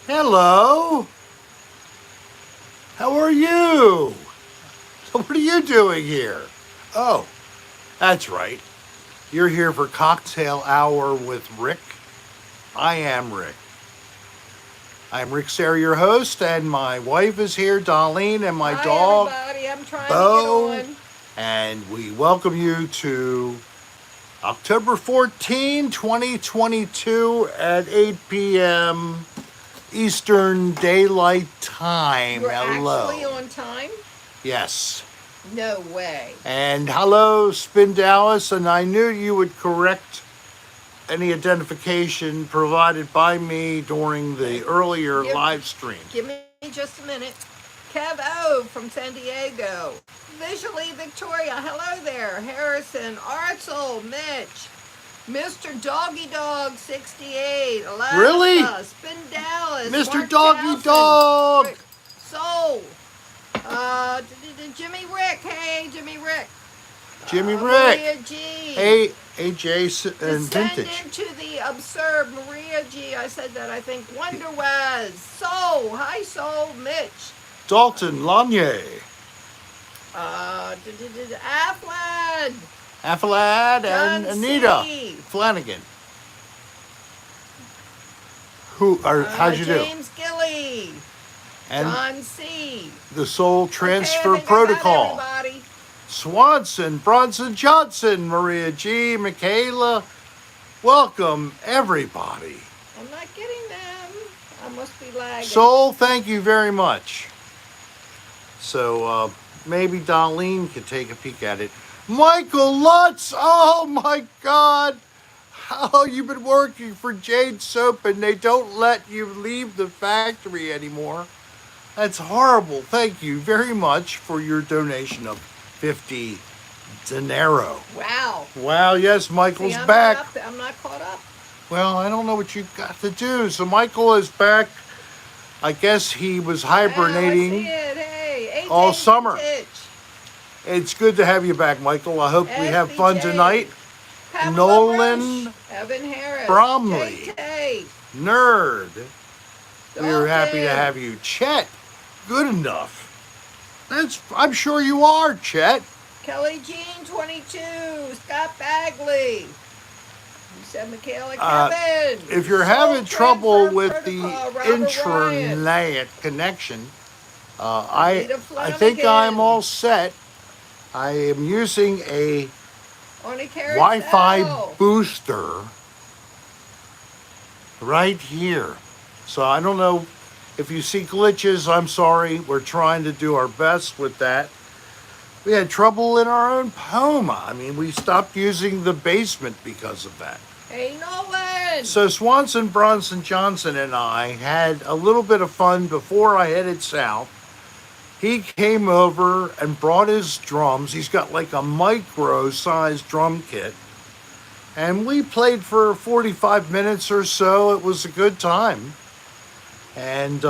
Hello. How are you? What are you doing here? Oh, that's right. You're here for cocktail hour with Rick. I am Rick. I'm Rick Serra, your host, and my wife is here, Darlene, and my Hi, dog, everybody. I'm trying Bo. to get on. And we welcome you to October 14, 2022 at 8 p.m. Eastern Daylight Time. You're Hello. actually on time? Yes. No way. And hello, Spin Dallas. And I knew you would correct any identification provided by me during the earlier live stream. Give me just a minute. Kev O from San Diego. Visually Victoria. Hello there. Harrison. Artzel. Mitch. Mr. Doggy Dog 68. Alaska. Really? Spin Dallas. Mr. Mark Doggy Townsend, Dog. Rick Soul. Jimmy Rick. Hey, Jimmy Rick. Jimmy Rick. Maria G. Hey, AJ and Vintage. Descend into the absurd. Maria G. I said that, I think. Wonder Waz. Soul. Hi, Soul. Mitch. Dalton Lanier. Aflad. Affalad and John Anita C. Flanagan. How'd you do? James Gilly. And John C. the Soul Transfer Okay, I think I got Protocol. everybody. Swanson, Bronson Johnson, Maria G, Michaela. Welcome, everybody. I'm not getting them. I must be lagging. Soul, thank you very much. So maybe Darlene could take a peek at it. Michael Lutz, oh my God. How you've been working for Jade Soap and they don't let you leave the factory anymore. That's horrible. Thank you very much for your donation of 50 dinero. Wow. Wow, yes, Michael's See, I'm back. I'm not caught up. Well, I don't know what you've got to do. So Michael is back. I guess he was hibernating. Wow, I see it. Hey, AJ all summer. Vintage. It's good to have you back, Michael. I hope we have fun SBJ. tonight. Pamela Nolan Roche, Evan Harris, Bromley. Tay, Nerd. We're happy to Dalton, have you. Chet, good enough. I'm sure you are, Chet. Kelly Jean 22, Scott Bagley. You said Michaela Uh, Kevin. If you're Soul having trouble Transfer with the Protocol, Robert Ryan, internet connection, Anita I think Flanagan, I'm all set. I am using a Oni Carousel, Wi-Fi booster right here. So I don't know if you see glitches. I'm sorry. We're trying to do our best with that. We had trouble in our own home. I mean, we stopped using the basement because of that. Hey Nolan. So Swanson, Bronson, Johnson, and I had a little bit of fun before I headed south. He came over and brought his drums. He's got like a micro-sized drum kit. And we played for 45 minutes or so. It was a good time. And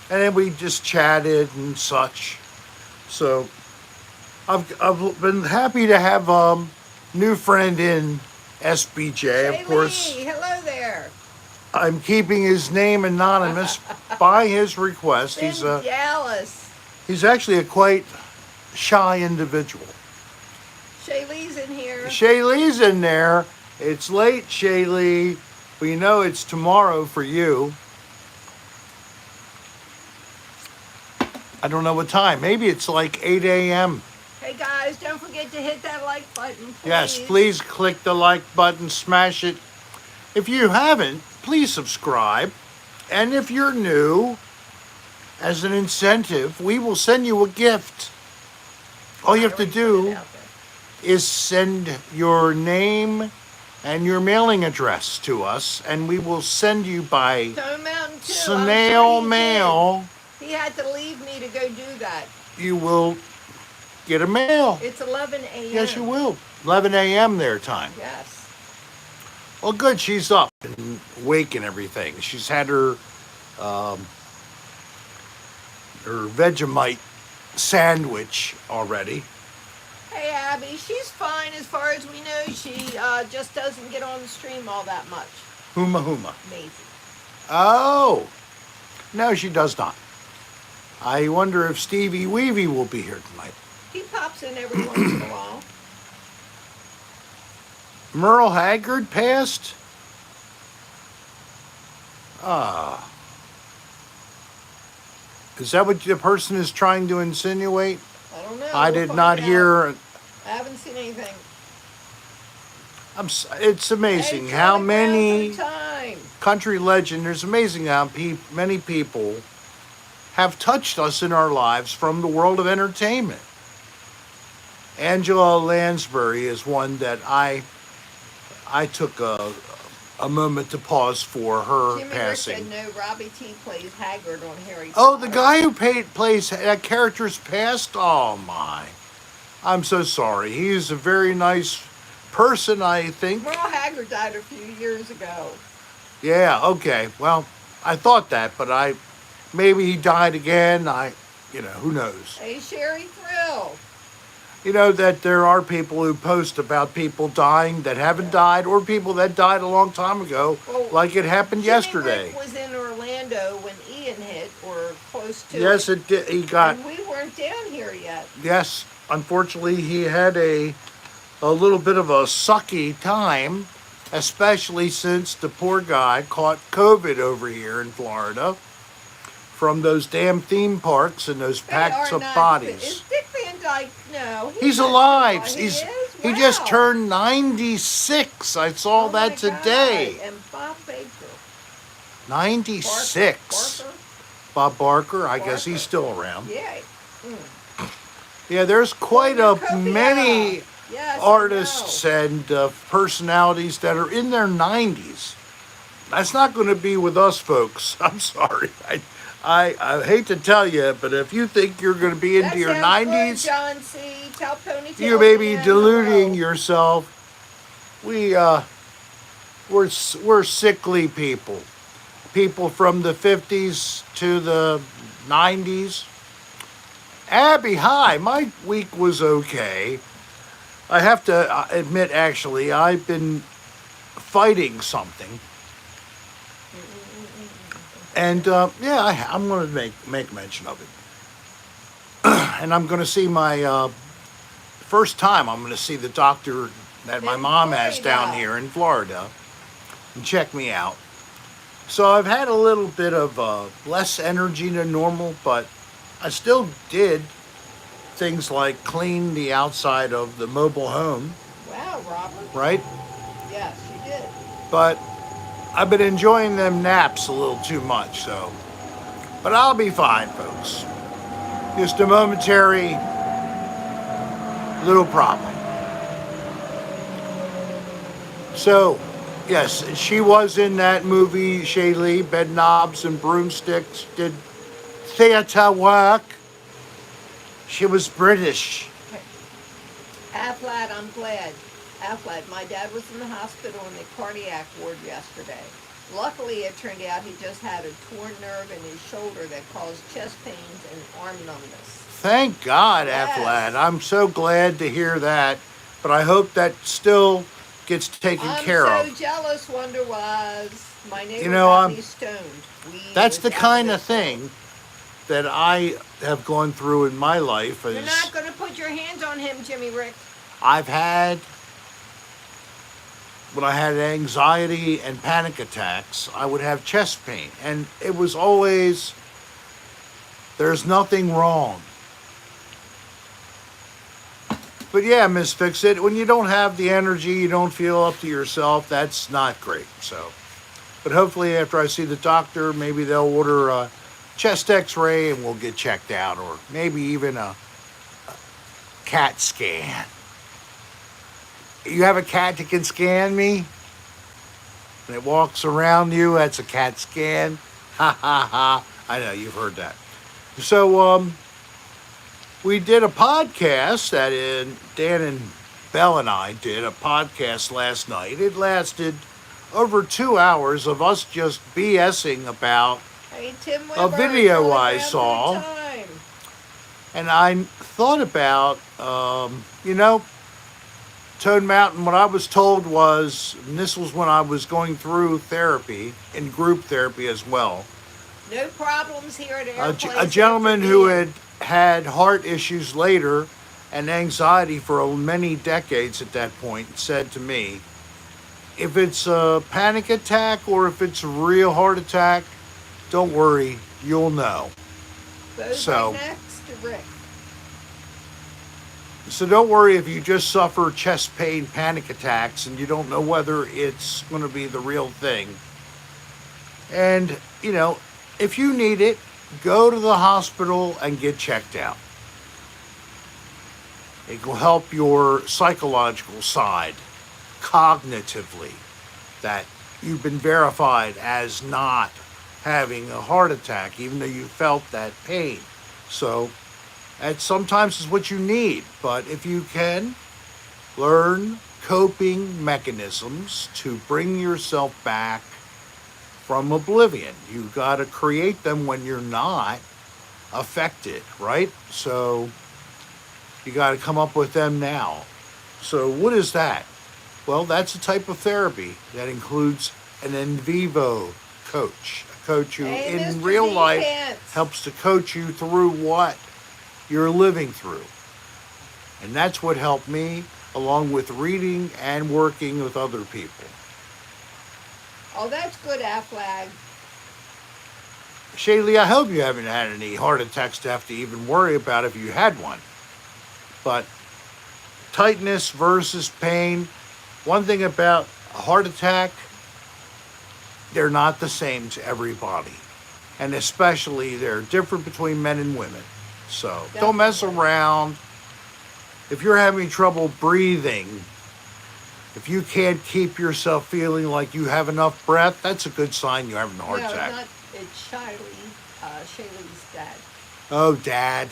then we just chatted and such. So I've been happy to have a new friend in SBJ, of course. Lee, hello there. I'm keeping his name anonymous by his request. Ben Dallas. He's actually a quite shy individual. Shaylee's in here. Shaylee's in there. It's late, Shaylee. We know it's tomorrow for you. I don't know what time. Maybe it's like 8 a.m. Hey guys, don't forget to hit that like button, please. Yes, please click the like button, smash it. If you haven't, please subscribe. And if you're new, as an incentive, we will send you a gift. All you have to do is send your name and your mailing address to us, and we will send you by Stone Mountain 2. snail mail. He had to leave me to go do that. You will get a mail. It's 11 a.m. Yes, you will. 11 a.m. their time. Yes. Well, good. She's up and awake and everything. She's had her Vegemite sandwich already. Hey, Abby, she's fine as far as we know. She just doesn't get on the stream all that much. Huma. Amazing. Oh, No, she does not. I wonder if Stevie Weavy will be here tonight. He pops in every once in a while. Merle Haggard passed? Ah. Is that what the person is trying to insinuate? I don't know. I did not hear. I haven't seen anything. It's amazing how many time. country legend. There's amazing how many people have touched us in our lives from the world of entertainment. Angela Lansbury is one that I took a moment to pause for her Jimmy passing. Rick said no, Robbie T plays Haggard on Harry Potter. Oh, the guy who plays that character's passed? Oh, my. I'm so sorry. He's a very nice person, I think. Merle Haggard died a few years ago. Yeah, okay. Well, I thought that, but maybe he died again. Who knows? Hey, Sherry Thrill. You know that there are people who post about people dying that haven't died, or people that died a long time ago, like it happened yesterday. Rick was in Orlando when Ian hit, or close to Yes, it did. And we weren't down here yet. Yes, unfortunately, he had a little bit of a sucky time, especially since the poor guy caught COVID over here in Florida from those damn theme parks and those packs of bodies. Is Dick Van Dyke? No. He's alive. He just turned 96. I saw that today. God. And Bob Baker. 96. Barker? Bob Barker, I guess he's still around. Yeah. Yeah, there's quite many yes, artists and personalities that are in their 90s. That's not going to be with us, folks. I'm sorry. I hate to tell you, but if you think you're going to be into your 90s, good, John C. Tell Ponytail you may be deluding yourself. We're sickly people. People from the 50s to the 90s. Abby, hi. My week was okay. I have to admit, actually, I've been fighting something. And, I'm going to make mention of it. And I'm going to see my, first time I'm going to see the doctor that my mom has down here in Florida and check me out. So I've had a little bit of less energy than normal, but I still did things like clean the outside of the mobile home. Wow, Robert. Right? Yes, you did. But I've been enjoying them naps a little too much, so. But I'll be fine, folks. Just a momentary little problem. So, yes, she was in that movie, Shaylee, Bed Knobs and Broomsticks, did theater work. She was British. Afflad, I'm glad. Afflad, my dad was in the hospital in the cardiac ward yesterday. Luckily, it turned out he just had a torn nerve in his shoulder that caused chest pains and arm numbness. Thank God, Yes. Afflad. I'm so glad to hear that. But I hope that still gets taken care of. I'm so jealous, Wonder Was. My neighbor got me stoned. That's the kind of thing that I have gone through in my life. You're not going to put your hands on him, Jimmy Rick. I've had, when I had anxiety and panic attacks, I would have chest pain. And it was always, there's nothing wrong. But yeah, Miss Fix-It, when you don't have the energy, you don't feel up to yourself, that's not great. So, but hopefully after I see the doctor, maybe they'll order a chest x-ray and we'll get checked out, or maybe even a CAT scan. You have a cat that can scan me? And it walks around you, that's a CAT scan. Ha ha ha. I know, you've heard that. So, we did a podcast Dan and Belle and I did a podcast last night. It lasted over 2 hours of us just BSing about a video I saw. And I thought about, Toad Mountain, what I was told was, and this was when I was going through therapy, and group therapy as well, No problems here at Airplanes. A gentleman who had heart issues later and anxiety for many decades at that point said to me, if it's a panic attack or if it's a real heart attack, don't worry, you'll know. Goes right next to Rick. So don't worry if you just suffer chest pain, panic attacks, and you don't know whether it's going to be the real thing. And, you know, if you need it, go to the hospital and get checked out. It will help your psychological side, cognitively, that you've been verified as not having a heart attack, even though you felt that pain. So that sometimes is what you need. But if you can learn coping mechanisms to bring yourself back from oblivion, you got to create them when you're not affected, right? So you got to come up with them now. So what is that? Well, that's a type of therapy that includes an in vivo coach, a coach who in real life helps to coach you through what you're living through. And that's what helped me, along with reading and working with other people. Oh, that's good, Aflag. Shaylee, I hope you haven't had any heart attacks to have to even worry about if you had one. But tightness versus pain, one thing about a heart attack, they're not the same to everybody. And especially they're different between men and women. So definitely. Don't mess around. If you're having trouble breathing, if you can't keep yourself feeling like you have enough breath, that's a good sign you're having a heart attack. It's Shaylee's dad. Oh, Dad.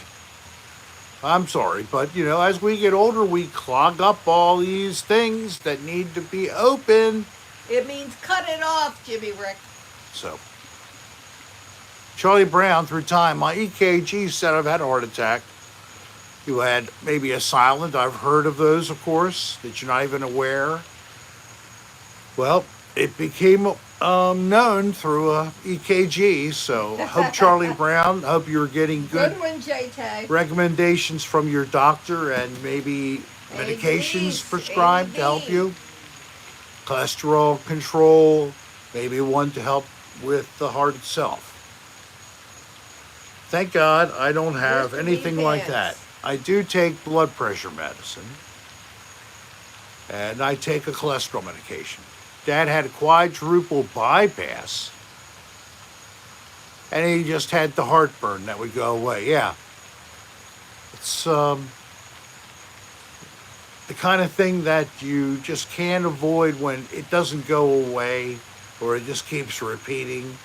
I'm sorry, but, you know, as we get older, we clog up all these things that need to be open. It means cut it off, Jimmy Rick. So, Charlie Brown, through time, my EKG said I've had a heart attack. You had maybe a silent. I've heard of those, of course, that you're not even aware. Well, it became known through a EKG. So, hope Charlie Brown, hope you're getting good one, J-Tay. Recommendations from your doctor and maybe medications prescribed to help you. Cholesterol control, maybe one to help with the heart itself. Thank God I don't have anything like that. I do take blood pressure medicine, and I take a cholesterol medication. Dad had a quadruple bypass, and he just had the heartburn that would go away. Yeah. It's the kind of thing that you just can't avoid when it doesn't go away or it just keeps repeating.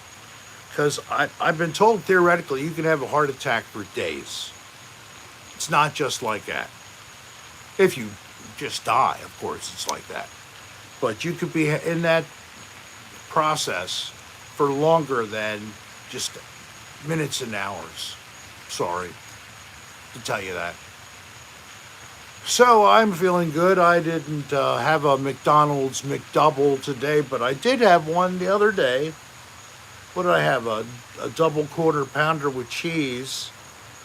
Because I've been told theoretically you can have a heart attack for days. It's not just like that. If you just die, of course, it's like that. But you could be in that process for longer than just minutes and hours. Sorry to tell you that. So I'm feeling good. I didn't have a McDonald's McDouble today, but I did have one the other day. What did I have? A double quarter pounder with cheese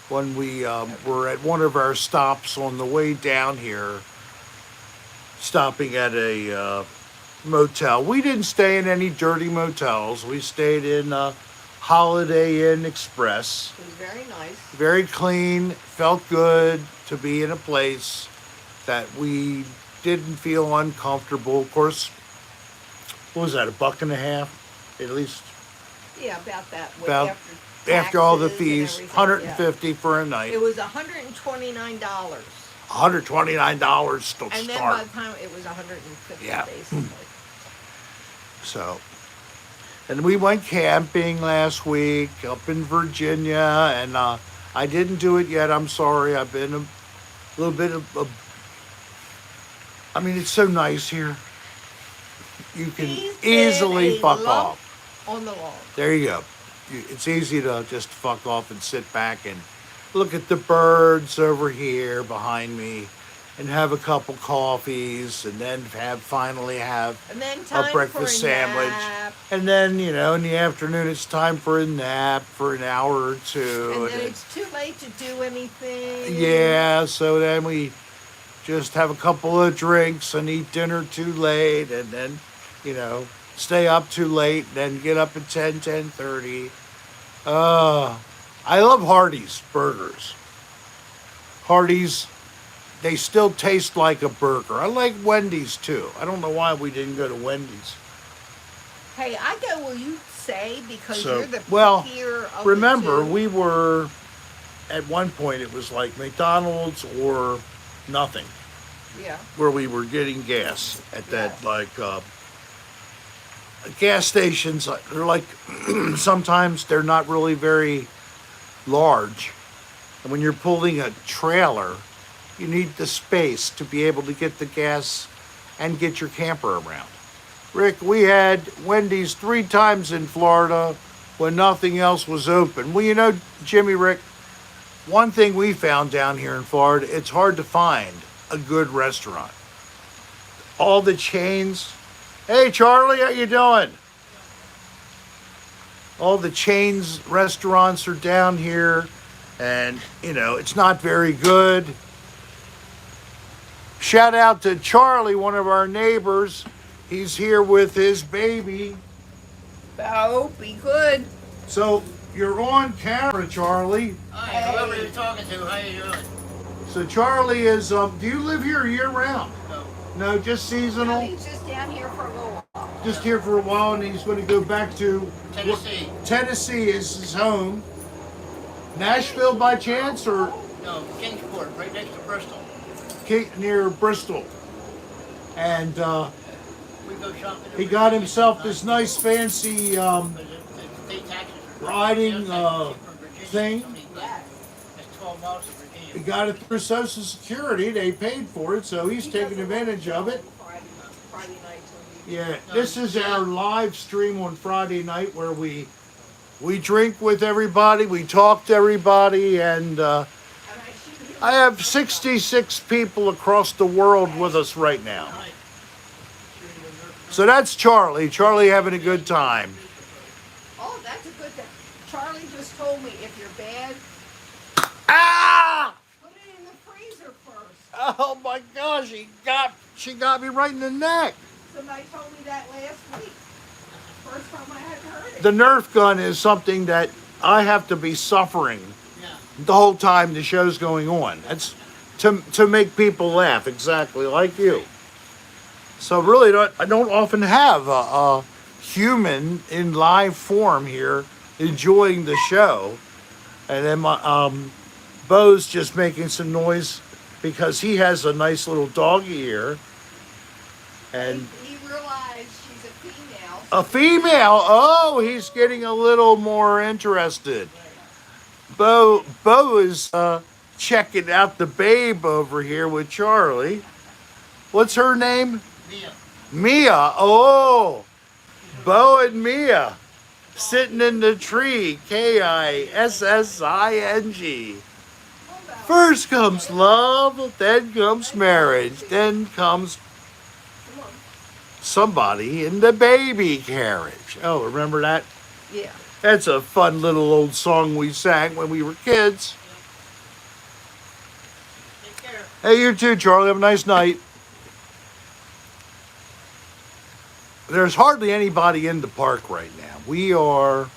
when we were at one of our stops on the way down here, stopping at a motel. We didn't stay in any dirty motels. We stayed in Holiday Inn Express. It was very nice. Very clean. Felt good to be in a place that we didn't feel uncomfortable. Of course, what was that, $1.50 at least? Yeah, about that. After all the fees, $150 for a night. It was $129. $129 to start. And then by the time it was $150, basically. So, and we went camping last week up in Virginia, and I didn't do it yet. I'm sorry. I've been a little bit I mean, it's so nice here. You can easily fuck off. On the lawn. There you go. It's easy to just fuck off and sit back and look at the birds over here behind me and have a couple coffees and then finally have and then time a breakfast for a sandwich. Nap. And then, in the afternoon, it's time for a nap for an hour or two. And then it's too late to do anything. Yeah, so then we just have a couple of drinks and eat dinner too late, and then, stay up too late, then get up at 10:30. I love Hardee's burgers. Hardee's, they still taste like a burger. I like Wendy's too. I don't know why we didn't go to Wendy's. Hey, I go where you say because So, you're the well, pickier of remember, the two. we were, at one point, it was like McDonald's or nothing, Yeah. where we were getting gas at that, Yes. like, gas stations. They're like, sometimes they're not really very large. And when you're pulling a trailer, you need the space to be able to get the gas and get your camper around. Rick, we had Wendy's 3 times in Florida when nothing else was open. Well, Jimmy, Rick, one thing we found down here in Florida, it's hard to find a good restaurant. All the chains. Hey, Charlie, how you doing? All the chains restaurants are down here, and, it's not very good. Shout out to Charlie, one of our neighbors. He's here with his baby. Oh, be good. So you're on camera, Charlie. Hi, whoever you're talking to, how you doing? So Charlie is, do you live here year round? No. No, just No, seasonal? he's just down here for a little while. Just here for a while, and he's going to go back to Tennessee. Tennessee is his home. Nashville by chance, or No, Kingsport, right next to Bristol. Near Bristol? And We go shopping. he got himself this nice fancy The state taxes are riding, sales taxes from Virginia, thing. That's 12 miles to he Virginia. got it through Social Security. They paid for it, so he's taking advantage of it. Friday nights when we Yeah, this is our live stream on Friday night where we drink with everybody, we talk to everybody, and I have 66 people across the world with us right now. So that's Charlie. Charlie having a good time. Oh, that's a good thing. Charlie just told me if you're bad, Ah! put it in the freezer first. Oh my gosh, she got me right in the neck. Somebody told me that last week. First time I had heard it. The Nerf gun is something that I have to be suffering Yeah. the whole time the show's going on. That's to make people laugh, exactly like you. So really, I don't often have a human in live form here enjoying the show. And then my Bo's just making some noise because he has a nice little doggy here. And He realized she's a female. a female. Oh, he's getting a little more interested. Bo is checking out the babe over here with Charlie. What's her name? Mia. Mia. Oh, Bo and Mia sitting in the tree. Kissing. First comes love, then comes marriage, then comes somebody in the baby carriage. Oh, remember that? Yeah. That's a fun little old song we sang when we were kids. Take care. Hey, you too, Charlie. Have a nice night. There's hardly anybody in the park right now. We are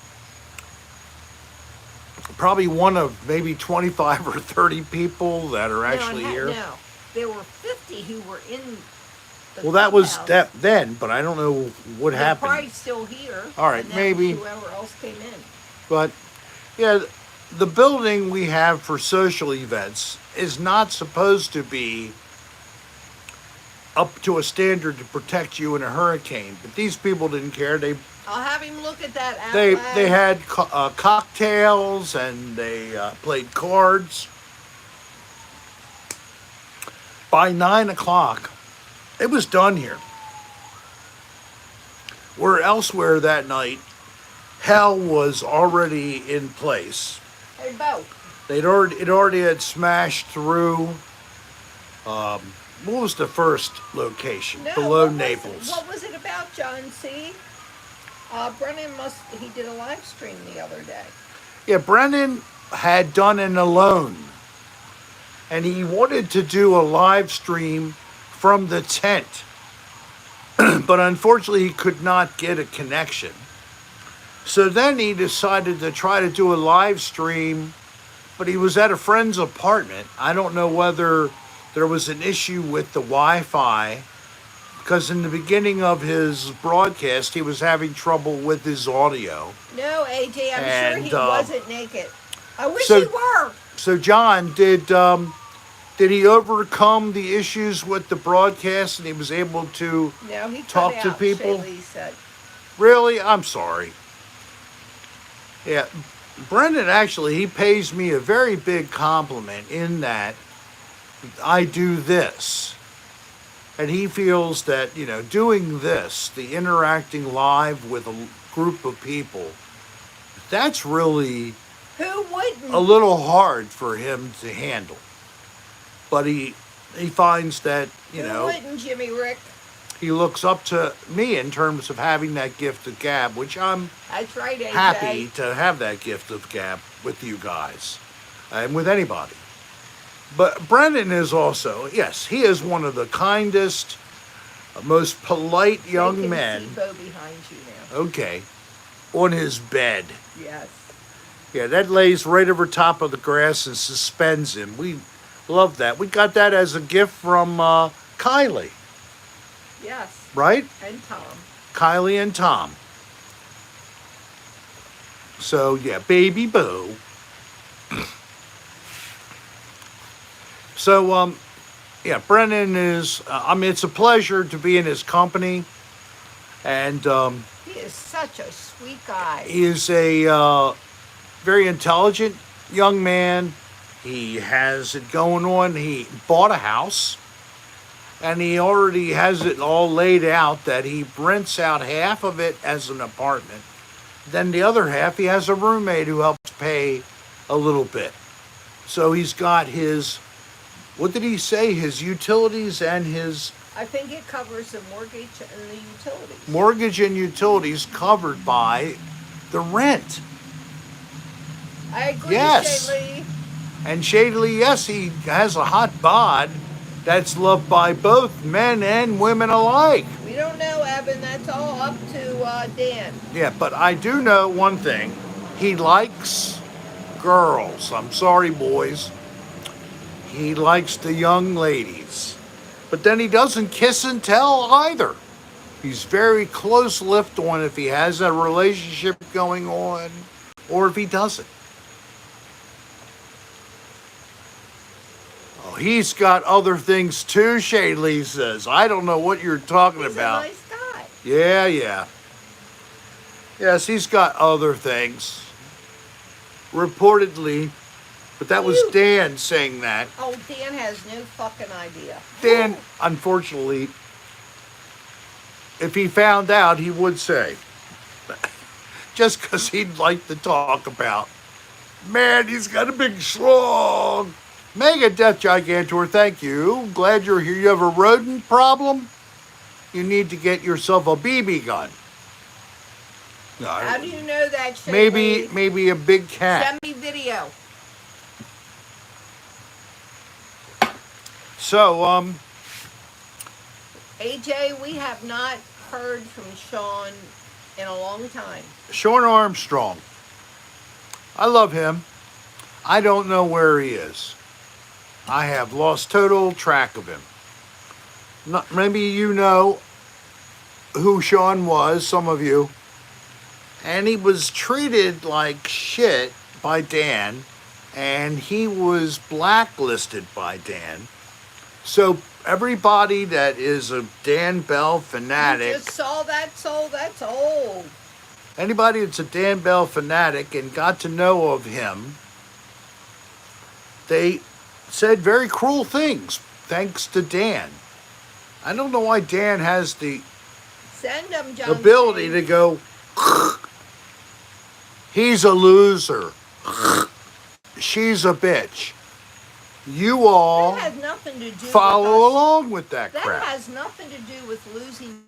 probably one of maybe 25 or 30 people that are actually here. No, there were 50 who were in the Well, that was clubhouse. that then, but I don't know what They're happened. probably still here. All right, and then maybe. whoever else came in. But yeah, the building we have for social events is not supposed to be up to a standard to protect you in a hurricane. But these people didn't care. I'll have him look at that out They loud. they had cocktails and they played cards. By 9 o'clock, it was done here. Where elsewhere that night, hell was already in place. Hey, Bo. It already had smashed through. What was the first location? No, Below what was it- Naples. What was it about, John C? He did a live stream the other day. Yeah, Brennan had done an alone, and he wanted to do a live stream from the tent, but unfortunately he could not get a connection. So then he decided to try to do a live stream, but he was at a friend's apartment. I don't know whether there was an issue with the Wi-Fi, because in the beginning of his broadcast he was having trouble with his audio. No, AJ, I'm And, sure he wasn't naked. I wish so- he were. So John, did he overcome the issues with the broadcast and he was able to No, he talk cut to out, people? Shaylee said. Really? I'm sorry. Yeah, Brendan actually, he pays me a very big compliment in that I do this. And he feels that, doing this, the interacting live with a group of people, that's really Who wouldn't? a little hard for him to handle. But he finds that, Who wouldn't, Jimmy Rick? he looks up to me in terms of having that gift of gab, which I'm That's right, AJ. happy to have that gift of gab with you guys and with anybody. But Brendan is also, yes, he is one of the kindest, most polite They young can men. see Bo behind you now. Okay, on his bed. Yes. Yeah, that lays right over top of the grass and suspends him. We love that. We got that as a gift from Kylie, Yes. right? And Tom. Kylie and Tom. So, yeah, baby boo. So, yeah, Brennan is, it's a pleasure to be in his company. And He is such a sweet guy. he is a very intelligent young man. He has it going on. He bought a house. And he already has it all laid out that he rents out half of it as an apartment. Then the other half, he has a roommate who helps pay a little bit. So he's got his, what did he say? His utilities and his I think it covers the mortgage and the utilities. mortgage and utilities covered by the rent. I agree, Yes. Shaylee. And Shadley, yes, he has a hot bod that's loved by both men and women alike. We don't know, Evan. That's all up to Dan. Yeah, but I do know one thing. He likes girls. I'm sorry, boys. He likes the young ladies. But then he doesn't kiss and tell either. He's very close-lipped on if he has a relationship going on or if he doesn't. Oh, he's got other things too, Shaylee says. I don't know what you're talking He's about. a nice guy. Yeah. Yes, he's got other things. Reportedly. But that was You- Dan saying that. Oh, Dan has no fucking idea. Dan, unfortunately, if he found out, he would say. Just because he'd like to talk about. Man, he's got a big schlong. Mega Death Gigantor, thank you. Glad you're here. You have a rodent problem? You need to get yourself a BB gun. No, How do you know that, Shaylee? maybe a big cat. Send me video. So, AJ, we have not heard from Sean in a long time. Sean Armstrong. I love him. I don't know where he is. I have lost total track of him. Maybe you know who Sean was, some of you. And he was treated like shit by Dan, and he was blacklisted by Dan. So everybody that is a Dan Bell You fanatic, just saw that soul. That's old. anybody that's a Dan Bell fanatic and got to know of him, they said very cruel things thanks to Dan. I don't know why Dan has the Send them, John. ability to go, he's a loser. She's a bitch. You all That has nothing to do follow with us. along with that That crap. has nothing to do with losing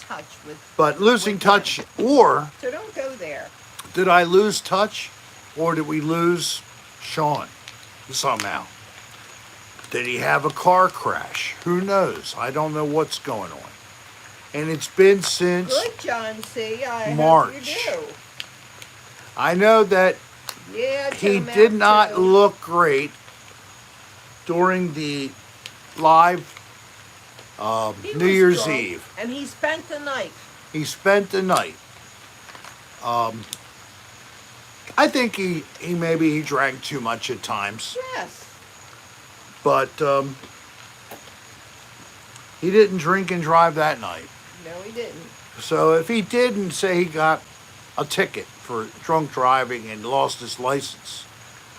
touch with. But losing with touch, him. or So don't go there. did I lose touch, or did we lose Sean somehow? Did he have a car crash? Who knows? I don't know what's going on. And it's been since Good, John C. I March. hope you do. I know that Yeah, he Tim did out not too. look great during the live He New was Year's drunk, Eve. and he spent the night. He spent the night. I think he maybe he drank too much at times, Yes. but he didn't drink and drive that night. No, he didn't. So if he didn't, say he got a ticket for drunk driving and lost his license,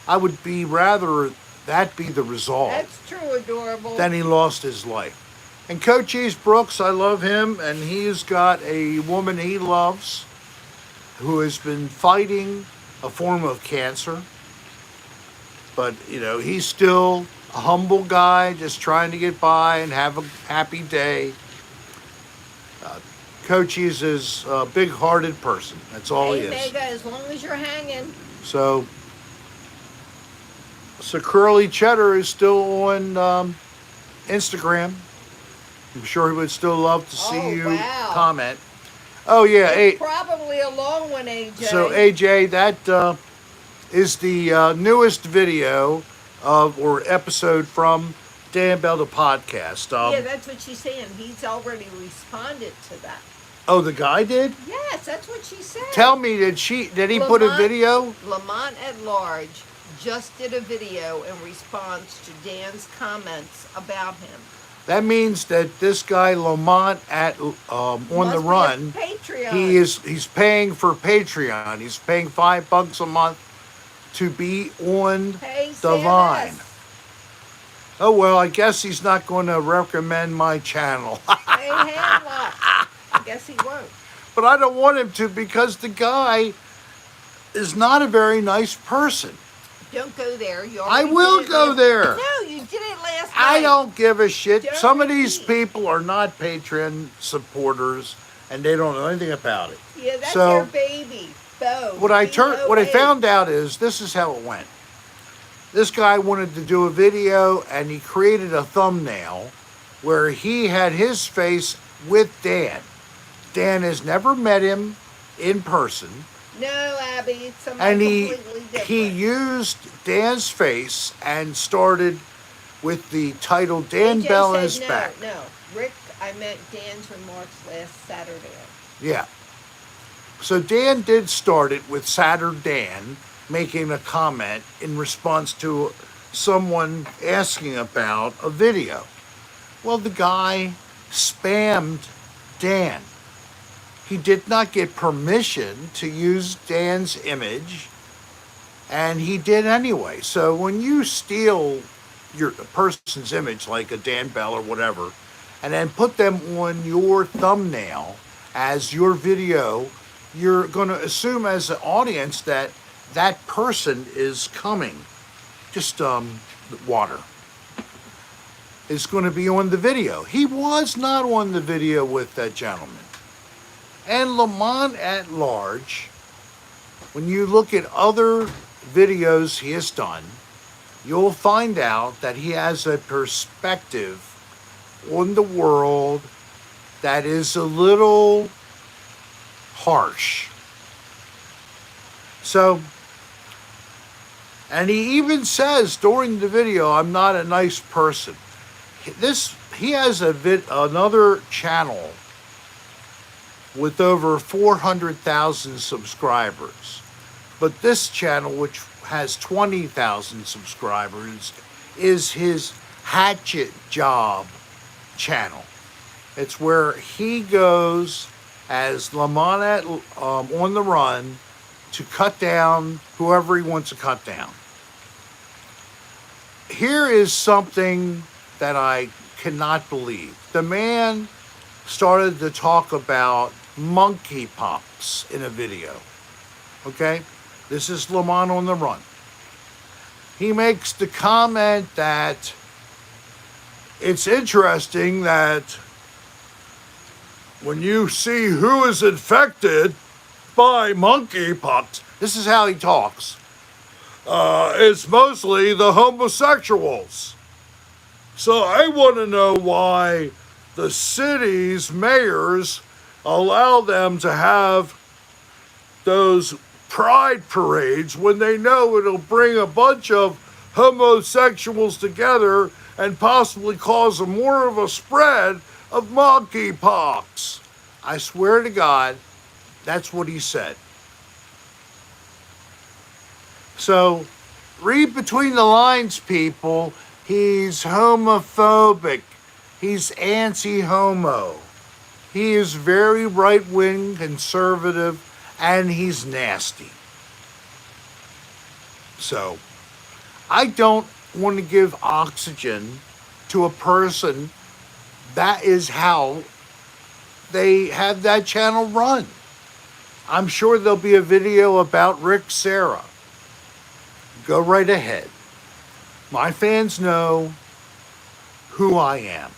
I would be rather that be the result That's true, adorable. than he lost his life. And Coach East Brooks, I love him, and he's got a woman he loves who has been fighting a form of cancer. But, you know, he's still a humble guy, just trying to get by and have a happy day. Coach East is a big-hearted person. That's all he Hey, is. Mega, as long as you're hanging. So Curly Cheddar is still on Instagram. I'm sure he would still love to see Oh, you wow. comment. Oh yeah, It's probably a long one, AJ. so AJ, that is the newest video or episode from Dan Bell the podcast. Yeah, that's what she's saying. He's already responded to that. Oh, the guy did. Yes, that's what she said. Tell me, did he put a Lamont- video? Lamont at Large just did a video in response to Dan's comments about him. That means that this guy Lamont at on the Must be a run. Patreon. He's paying for Patreon. He's paying $5 a month to be on Hey, the Sam line. S. Oh well, I guess he's not going to recommend my channel. Hey, Hamlock. I guess he won't. But I don't want him to because the guy is not a very nice person. Don't go there. You I already will did it go last- there. No, you did it last night. I don't give a shit. Don't Some of these repeat. people are not Patreon supporters and they don't know anything about it. Yeah, that's So, your baby, Bo. What I B-O-A. found out is this is how it went. This guy wanted to do a video and he created a thumbnail where he had his face with Dan. Dan has never met him in person, No, Abby, it's somebody and completely different. he used Dan's face and started with the title Dan AJ Bell said is no, back. No, Rick, I meant Dan's remarks last Saturday. Yeah. So Dan did start it with Saturday Dan making a comment in response to someone asking about a video. Well, the guy spammed Dan. He did not get permission to use Dan's image, and he did anyway. So when you steal a person's image, like a Dan Bell or whatever, and then put them on your thumbnail as your video, you're going to assume as an audience that that person is coming. Just water. Is going to be on the video. He was not on the video with that gentleman. And Lamont at Large, when you look at other videos he has done, you'll find out that he has a perspective on the world that is a little harsh. So, and he even says during the video, I'm not a nice person. He has another channel with over 400,000 subscribers. But this channel, which has 20,000 subscribers, is his hatchet job channel. It's where he goes as Lamont on the run to cut down whoever he wants to cut down. Here is something that I cannot believe. The man started to talk about monkeypox in a video. Okay? This is Lamont on the run. He makes the comment that it's interesting that when you see who is infected by monkeypox, this is how he talks. It's mostly the homosexuals. So I want to know why the city's mayors allow them to have those pride parades when they know it'll bring a bunch of homosexuals together and possibly cause more of a spread of monkeypox. I swear to God, that's what he said. So, read between the lines, people. He's homophobic. He's anti-homo. He is very right-wing, conservative, and he's nasty. So, I don't want to give oxygen to a person. That is how they have that channel run. I'm sure there'll be a video about Rick Serra. Go right ahead. My fans know who I am.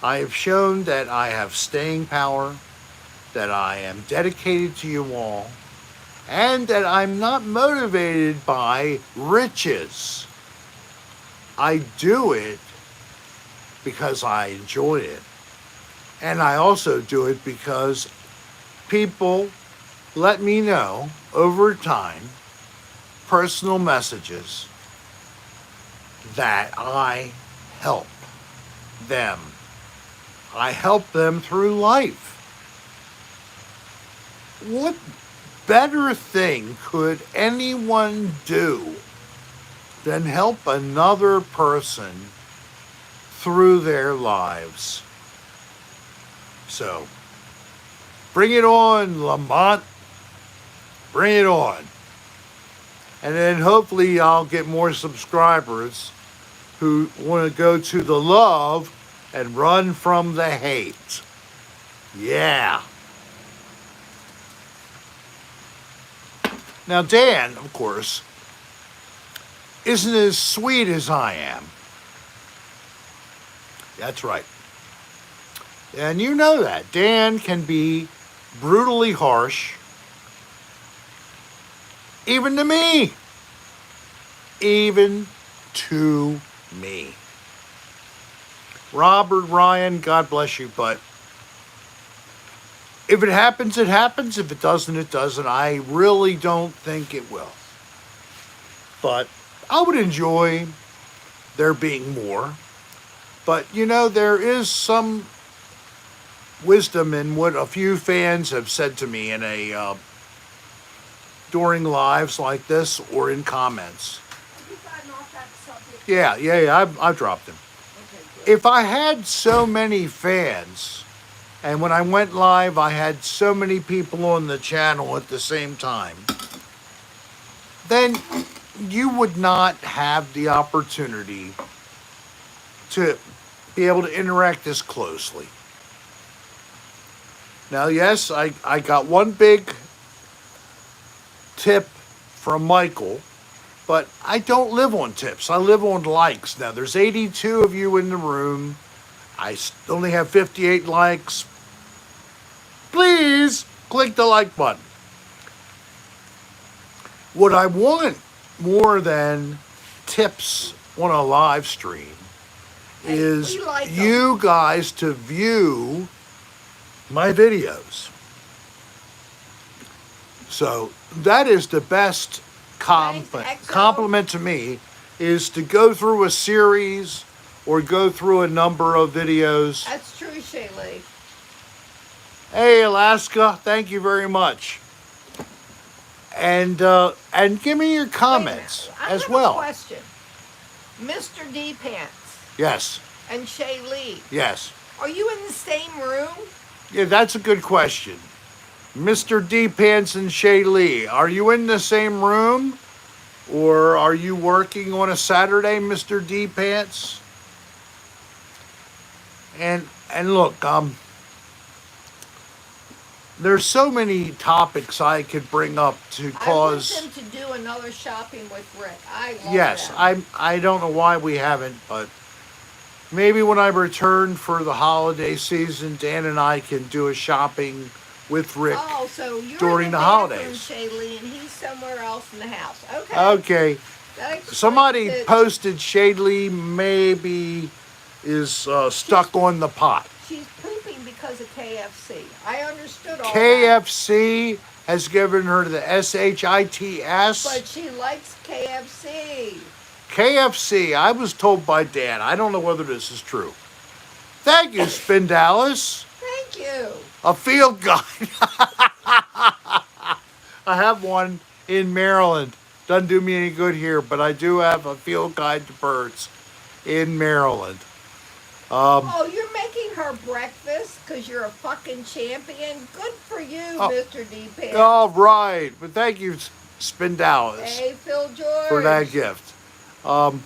I have shown that I have staying power, that I am dedicated to you all, and that I'm not motivated by riches. I do it because I enjoy it. And I also do it because people let me know over time, personal messages, that I help them. I help them through life. What better thing could anyone do than help another person through their lives? So, bring it on, Lamont. Bring it on. And then hopefully I'll get more subscribers who want to go to the love and run from the hate. Yeah. Now, Dan, of course, isn't as sweet as I am. That's right. And you know that. Dan can be brutally harsh, even to me. Even to me. Robert, Ryan, God bless you, but if it happens, it happens. If it doesn't, it doesn't. I really don't think it will. But I would enjoy there being more. But, you know, there is some wisdom in what a few fans have said to me in a during lives like this or in comments. Have you gotten off that subject? Yeah, I've dropped them. Okay, good. If I had so many fans, and when I went live, I had so many people on the channel at the same time, then you would not have the opportunity to be able to interact this closely. Now, yes, I got one big tip from Michael, but I don't live on tips. I live on likes. Now, there's 82 of you in the room. I only have 58 likes. Please click the like button. What I want more than tips on a live stream is we like 'em. you guys to view my videos. So that is the best Thanks, XO. compliment to me, is to go through a series or go through a number of videos. That's true, Shaylee. Hey, Alaska, thank you very much. And give me your comments I as have well. a question. Mr. D Pants Yes, and Shaylee, yes. are you in the same room? Yeah, that's a good question. Mr. D Pants and Shay Lee, are you in the same room? Or are you working on a Saturday, Mr. D Pants? And look, there's so many topics I could bring up to cause. I want them to do another shopping with Rick. I love Yes, that. I don't know why we haven't, but maybe when I return for the holiday season, Dan and I can do a shopping with Rick Oh, so you're during in the the bathroom, holidays. Shaylee, and he's somewhere else in the house. Okay. Okay. That explains Somebody it. posted Shadley maybe is stuck on the pot. She's pooping because of KFC. I understood all that. KFC has given her the But SHITS. she likes KFC. KFC, I was told by Dan. I don't know whether this is true. Thank you, Spin Dallas. Thank you. A field guide. I have one in Maryland. Doesn't do me any good here, but I do have a field guide to birds in Maryland. Oh, you're making her breakfast because you're a fucking champion. Good for you, Oh. Mr. D-Pan. All right. But thank you, Spin Dallas, Hey, Phil George. for that gift. I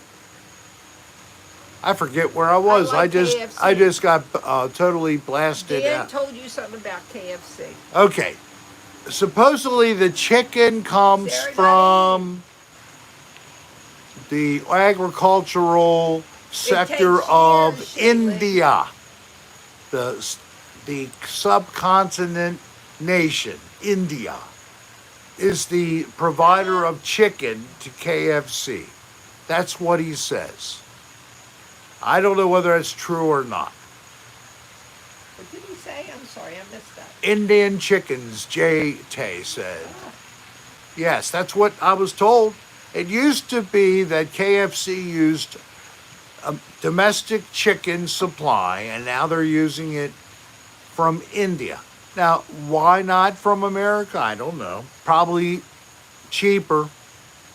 forget where I was. like I KFC. just got totally blasted Dan out. told you something about KFC. Okay. Supposedly the chicken comes Sarah, from the agricultural sector takes of years, Shaylee. India, the subcontinent nation. India is the provider of chicken to KFC. That's what he says. I don't know whether that's true or not. What did he say? I'm sorry, I missed that. Indian chickens, Jay Tay said. Yes, that's what I was told. It used to be that KFC used a domestic chicken supply, and now they're using it from India. Now, why not from America? I don't know. Probably cheaper,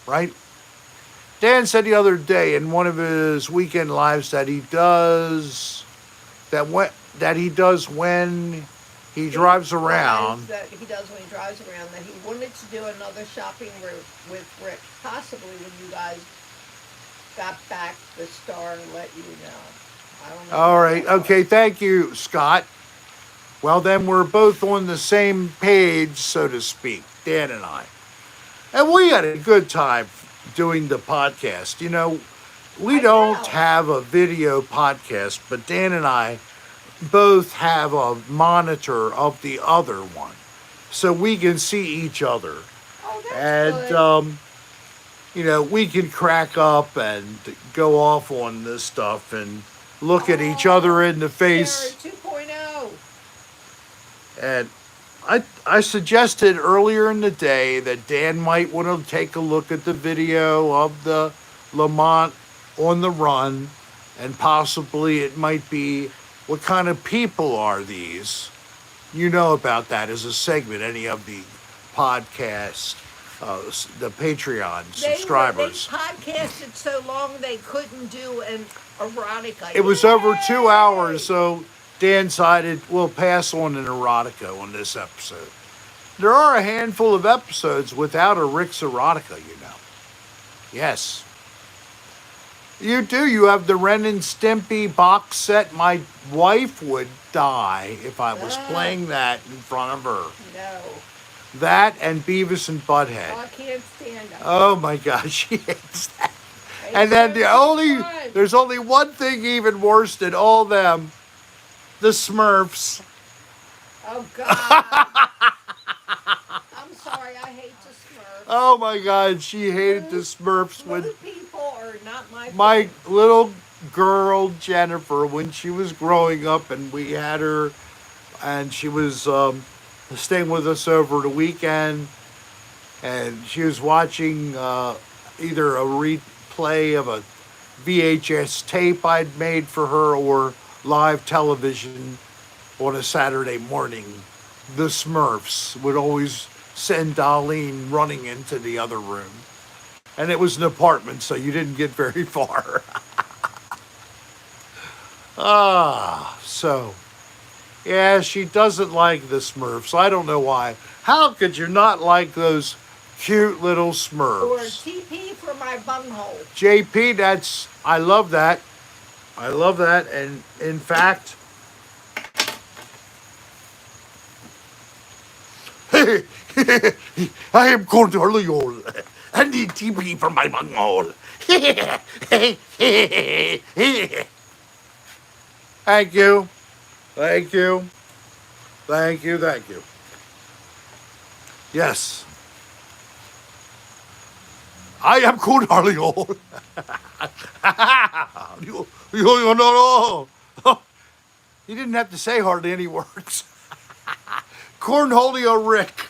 right? Dan said the other day in one of his weekend lives that he does when he drives around. That he does when he drives around. That he wanted to do another shopping route with Rick, possibly when you guys got back the star and let you know. I don't know. All right. Okay. Thank you, Scott. Well, then we're both on the same page, so to speak, Dan and I. And we had a good time doing the podcast. You know, we I don't know. have a video podcast, but Dan and I both have a monitor of the other one, so we can see each other. Oh, that's And, good. you know, we can crack up and go off on this stuff and look at each other in the face. Sarah 2.0. And I suggested earlier in the day that Dan might want to take a look at the video of the Lamont on the run, and possibly it might be, what kind of people are these? You know about that as a segment, any of the podcast, the Patreon subscribers. They podcasted so long they couldn't do an erotica. It was over Yay! 2 hours, so Dan decided we'll pass on an erotica on this episode. There are a handful of episodes without a Rick's erotica, you know. Yes. You do. You have the Ren and Stimpy box set. My wife would die if I was playing that in front of her. No. That and Beavis and Butthead. Oh, I can't stand them. Oh my gosh, she hates that. Hey, And then Sarah, there's only one thing even worse than all them. The Smurfs. Oh, God. I'm sorry, I hate the Smurfs. Oh my God, she hated the Smurfs Blue when people are not my thing. little girl Jennifer, when she was growing up, and we had her, and she was staying with us over the weekend, and she was watching either a replay of a VHS tape I'd made for her or live television on a Saturday morning. The Smurfs would always send Darlene running into the other room. And it was an apartment, so you didn't get very far. So, yeah, she doesn't like the Smurfs. I don't know why. How could you not like those cute little Or Smurfs? TP for my bunghole. JP, I love that. I love that. And in fact, I am going to hurl you. I need TP for my bunghole. Thank you. Thank you. Thank you. Thank you. Yes. I am cool, darling. You know. He didn't have to say hardly any words. Cornholio Rick.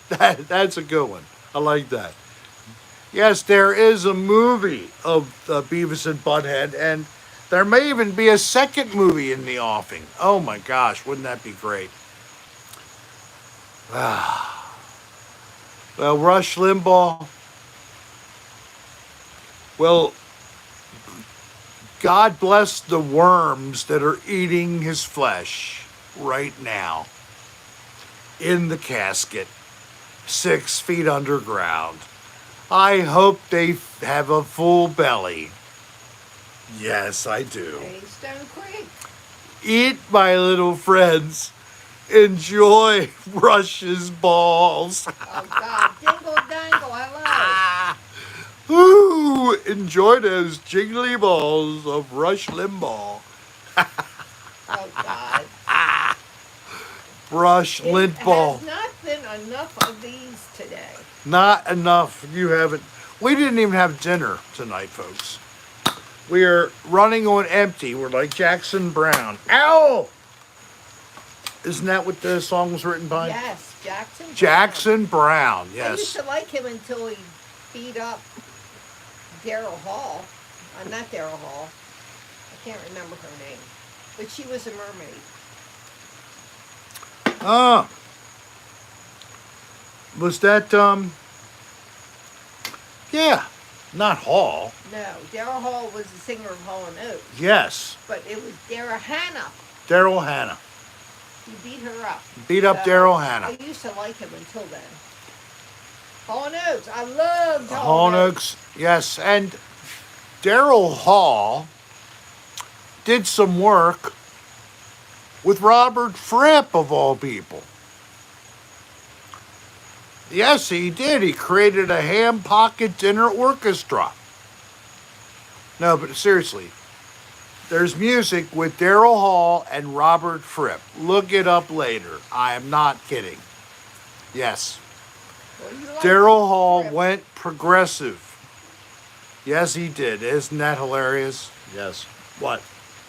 That's a good one. I like that. Yes, there is a movie of Beavis and Butthead, and there may even be a second movie in the offing. Oh my gosh, wouldn't that be great? Well, Rush Limbaugh. Well, God bless the worms that are eating his flesh right now in the casket, 6 feet underground. I hope they have a full belly. Yes, I do. Hey, Stone Creek. Eat, my little friends. Enjoy Rush's balls. Oh, God. Dingle dangle. Hello. Ooh, enjoy those jiggly balls of Rush Limbaugh. Oh, God. Rush It Limbaugh. has not been enough of these today. Not enough. You haven't. We didn't even have dinner tonight, folks. We are running on empty. We're like Jackson Brown. Ow! Isn't that what the song was written by? Yes, Jackson Brown. Jackson Brown, I used yes. to like him until he beat up Daryl Hall. Not Daryl Hall. I can't remember her name. But she was a mermaid. Oh. Was that, yeah, not Hall. No, Daryl Hall was the singer of Hall & Oates. Yes, But it was Dara Hannah. Daryl Hannah. He beat her up. Beat up So, Daryl Hannah. I used to like him until then. Hall & Oates. I loved Hall & Oates, yes. And Daryl Hall did some work with Robert Fripp, of all people. Yes, he did. He created a ham pocket dinner orchestra. No, but seriously, there's music with Daryl Hall and Robert Fripp. Look it up later. I am not kidding. Yes. Well, you like Daryl Hall Fripp. went progressive. Yes, he did. Isn't that hilarious? Yes. What?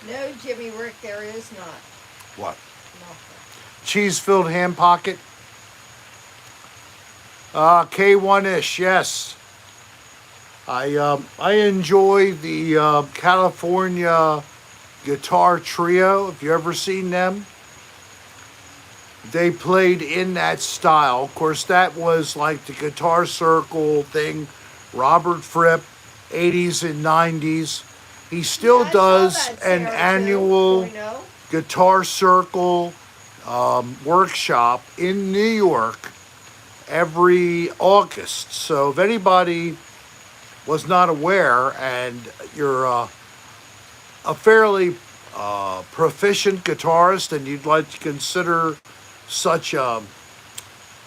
No, Jimmy Rick, there is not. What? Nothing. Cheese-filled ham pocket? K1-ish, yes. I enjoy the California Guitar Trio. Have you ever seen them? They played in that style. Of course, that was like the Guitar Circle thing. Robert Fripp, 80s and 90s. He still Yeah, I saw does that, an Sarah, annual too. Oh. Guitar Circle workshop in New York every August. So if anybody was not aware and you're a fairly proficient guitarist and you'd like to consider such a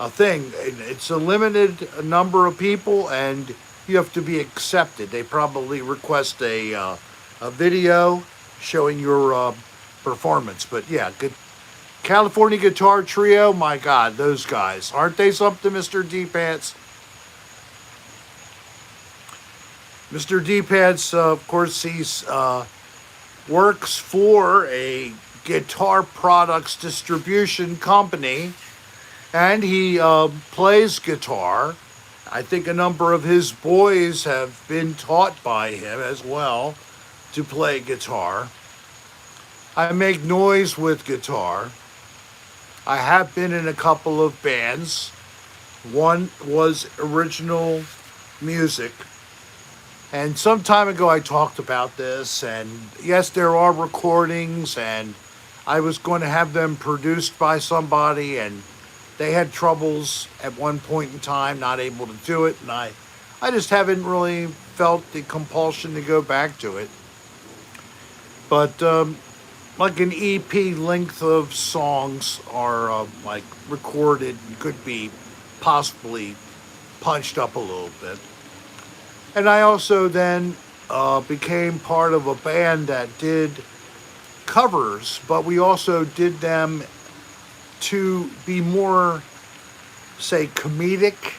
thing, it's a limited number of people and you have to be accepted. They probably request a video showing your performance. But yeah, good. California Guitar Trio, my God, those guys. Aren't they something, Mr. D-Pants? Mr. D-Pants, of course, he's works for a guitar products distribution company, and he plays guitar. I think a number of his boys have been taught by him as well to play guitar. I make noise with guitar. I have been in a couple of bands. One was original music. And some time ago I talked about this, and yes, there are recordings, and I was going to have them produced by somebody, and they had troubles at one point in time, not able to do it, and I just haven't really felt the compulsion to go back to it. But like an EP length of songs are like recorded and could be possibly punched up a little bit. And I also then became part of a band that did covers, but we also did them to be more, say, comedic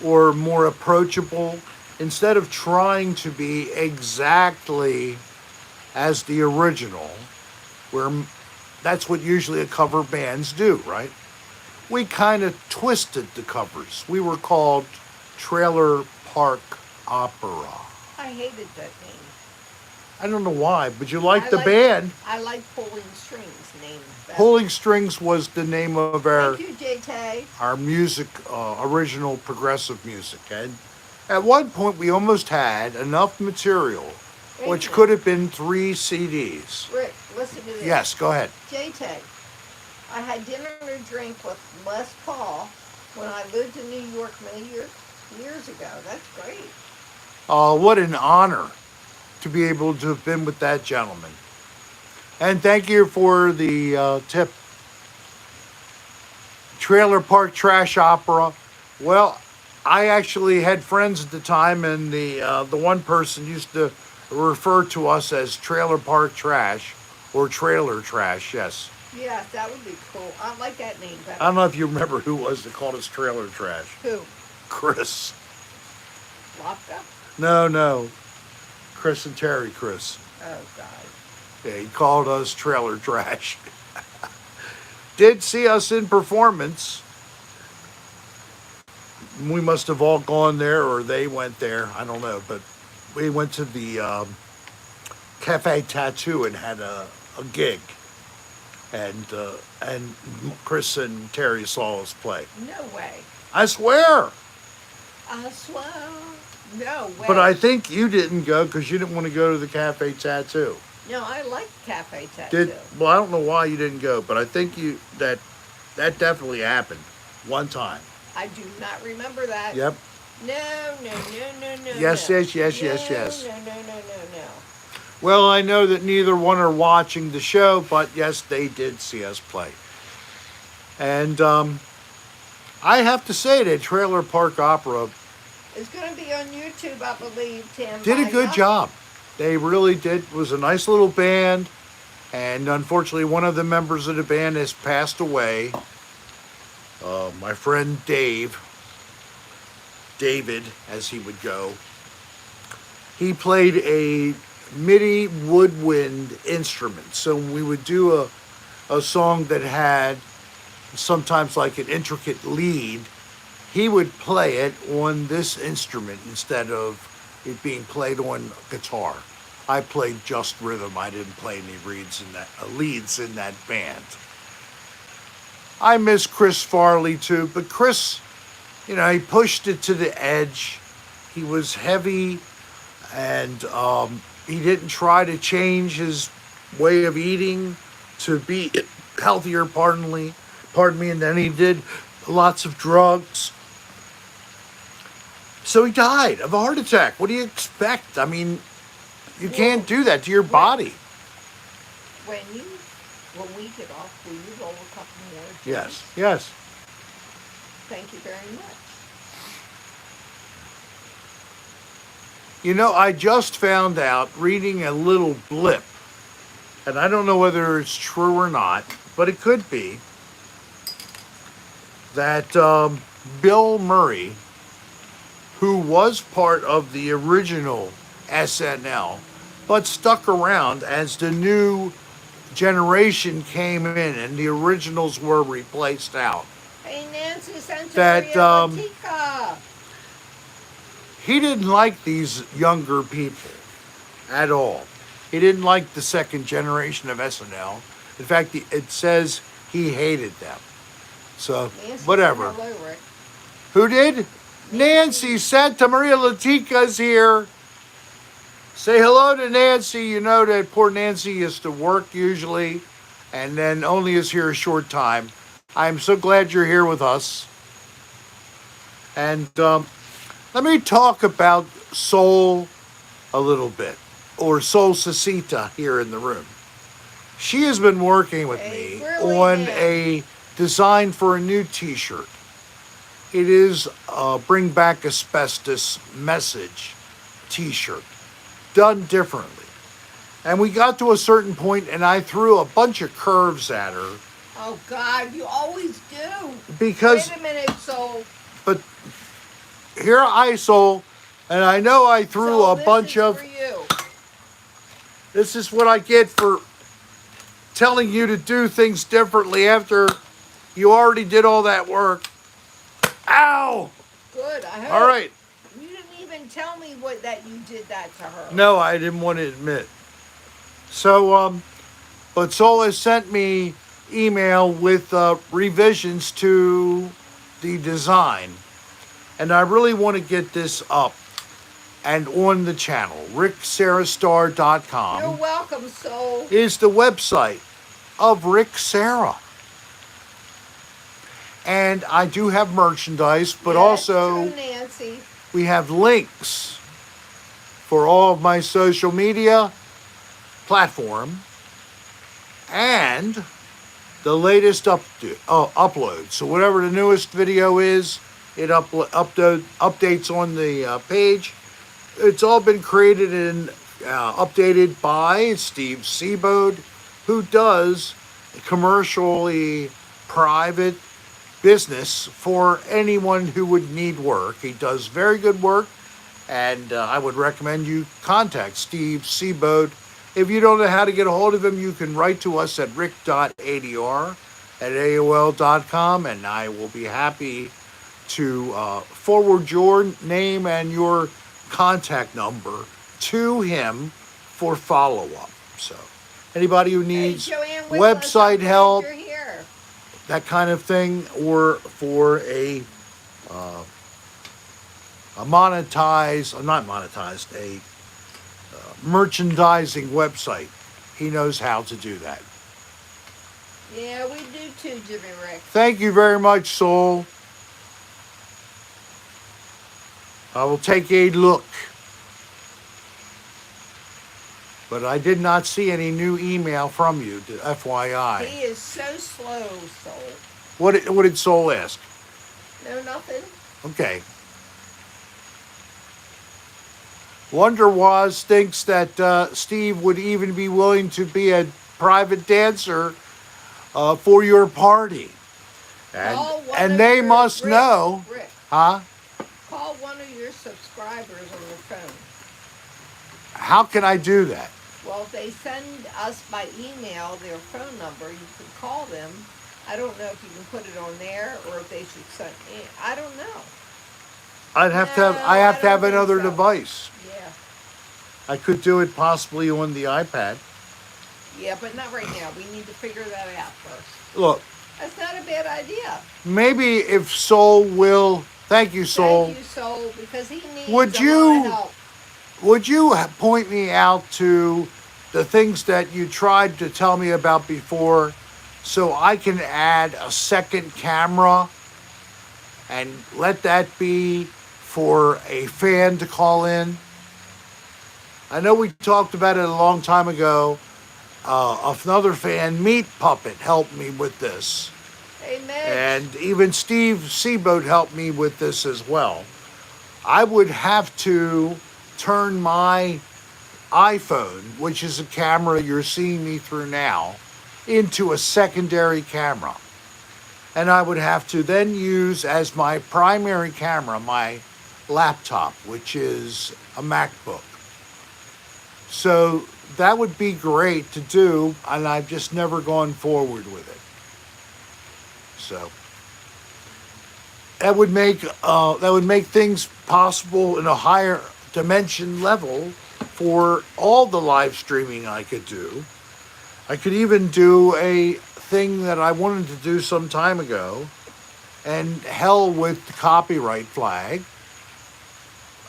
or more approachable, instead of trying to be exactly as the original, where that's what usually a cover bands do, right? We kind of twisted the covers. We were called Trailer Park Opera. I hated that name. I don't know why, but you like I the like- band. I like Pulling Strings name better. Pulling Strings was the name of our Thank you, J-Tay. music, original progressive music. And at one point, we almost had enough material, which could have been 3 CDs. Rick, listen to this. Yes, go ahead. J-Tay, I had dinner and a drink with Les Paul when I lived in New York many years ago. That's great. What an honor to be able to have been with that gentleman. And thank you for the tip. Trailer Park Trash Opera. Well, I actually had friends at the time, and the one person used to refer to us as Trailer Park Trash or Trailer Trash. Yes. Yeah, that would be cool. I like that name better. I don't know if you remember who it was that called us Trailer Trash. Who? Chris. Lopka? No. Chris and Terry Chris. Oh, God. Yeah, he called us Trailer Trash. Did see us in performance. We must have all gone there, or they went there. I don't know, but we went to the Cafe Tattoo and had a gig, and Chris and Terry saw us play. No way. I swear. I swear. No way. But I think you didn't go because you didn't want to go to the Cafe Tattoo. No, I like Cafe Tattoo. Well, I don't know why you didn't go, but I think that definitely happened one time. I do not remember that. Yep. No. Yes, no. yes. No. Well, I know that neither one are watching the show, but yes, they did see us play. And I have to say that Trailer Park Opera It's going to be on YouTube, I believe, Tim. did a good job. They really did. It was a nice little band. And unfortunately, one of the members of the band has passed away. My friend David, as he would go, he played a MIDI woodwind instrument. So we would do a song that had sometimes like an intricate lead. He would play it on this instrument instead of it being played on guitar. I played just rhythm. I didn't play any leads in that band. I miss Chris Farley too, but Chris, he pushed it to the edge. He was heavy, and he didn't try to change his way of eating to be healthier, pardon me, and then he did lots of drugs. So he died of a heart attack. What do you expect? I mean, you can't do that to your body. When we get off, will you roll a couple more? Yes. Thank you very much. I just found out reading a little blip, and I don't know whether it's true or not, but it could be, that Bill Murray, who was part of the original SNL, but stuck around as the new generation came in and the originals were replaced out. Hey, Nancy That, Santeria he didn't like these younger people at all. He didn't like the second generation of SNL. In fact, it says he hated them. So, Nancy, whatever. hello, Rick. Who did? Nancy Santa Maria Latica's here. Say hello to Nancy. You know that poor Nancy is to work usually and then only is here a short time. I'm so glad you're here with us. And let me talk about Soul a little bit, or Soul Cecita here in the room. She has been working with me on a design for a new t-shirt. It is a Bring Back Asbestos message t-shirt, done differently. And we got to a certain point, and I threw a bunch of curves at her Oh God, you always do. because, Wait a minute, Soul. but here I sold, and I know I threw So a this bunch is of. for you. This is what I get for telling you to do things differently after you already did all that work. Ow! Good. I hope. All right. You didn't even tell me that you did that to her. No, I didn't want to admit. So, but Sol has sent me email with revisions to the design. And I really want to get this up and on the channel. RickSarahStar.com You're welcome, Soul. is the website of Rick Serra. And I do have merchandise, but Yeah, also true, Nancy. we have links for all of my social media platform and the latest upload. So whatever the newest video is, it updates on the page. It's all been created and updated by Steve Seabode, who does commercially private business for anyone who would need work. He does very good work, and I would recommend you contact Steve Seabode. If you don't know how to get a hold of him, you can write to us at rick.adr@aol.com, and I will be happy to forward your name and your contact number to him for follow-up. So anybody who needs Joanne, with us, website I'm glad help, you're here. that kind of thing, or for a merchandising website, he knows how to do that. Yeah, we do too, Jimmy Rick. Thank you very much, Soul. I will take a look. But I did not see any new email from you, FYI. He is so slow, Soul. What did Soul ask? No, nothing. Okay. Wonder Waz thinks that Steve would even be willing to be a private dancer for your party. And they must know. Rick, Huh? call one of your subscribers on your phone. How can I do that? Well, if they send us by email their phone number, you can call them. I don't know if you can put it on there or if they should send it. I don't know. I have to have don't another think so. device. Yeah. I could do it possibly on the iPad. Yeah, but not right now. We need to figure that out first. Look, That's not a bad idea. maybe if Soul will, thank you, Soul. Thank you, Soul, because he needs Would a you- lot of help. Would you point me out to the things that you tried to tell me about before so I can add a second camera and let that be for a fan to call in? I know we talked about it a long time ago. Another fan, Meat Puppet, helped me with this. Hey, Mitch. And even Steve Seabode helped me with this as well. I would have to turn my iPhone, which is a camera you're seeing me through now, into a secondary camera. And I would have to then use as my primary camera my laptop, which is a MacBook. So that would be great to do, and I've just never gone forward with it. So that would make things possible in a higher dimension level for all the live streaming I could do. I could even do a thing that I wanted to do some time ago, and hell with the copyright flag.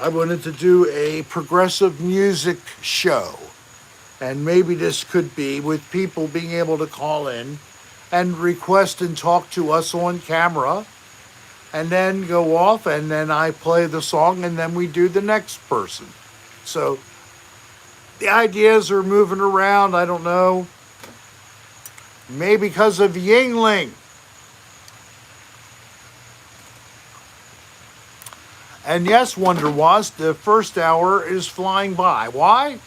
I wanted to do a progressive music show, and maybe this could be with people being able to call in and request and talk to us on camera, and then go off, and then I play the song, and then we do the next person. So the ideas are moving around. I don't know. Maybe because of Yingling. And yes, Wonder Was, the first hour is flying by. Why?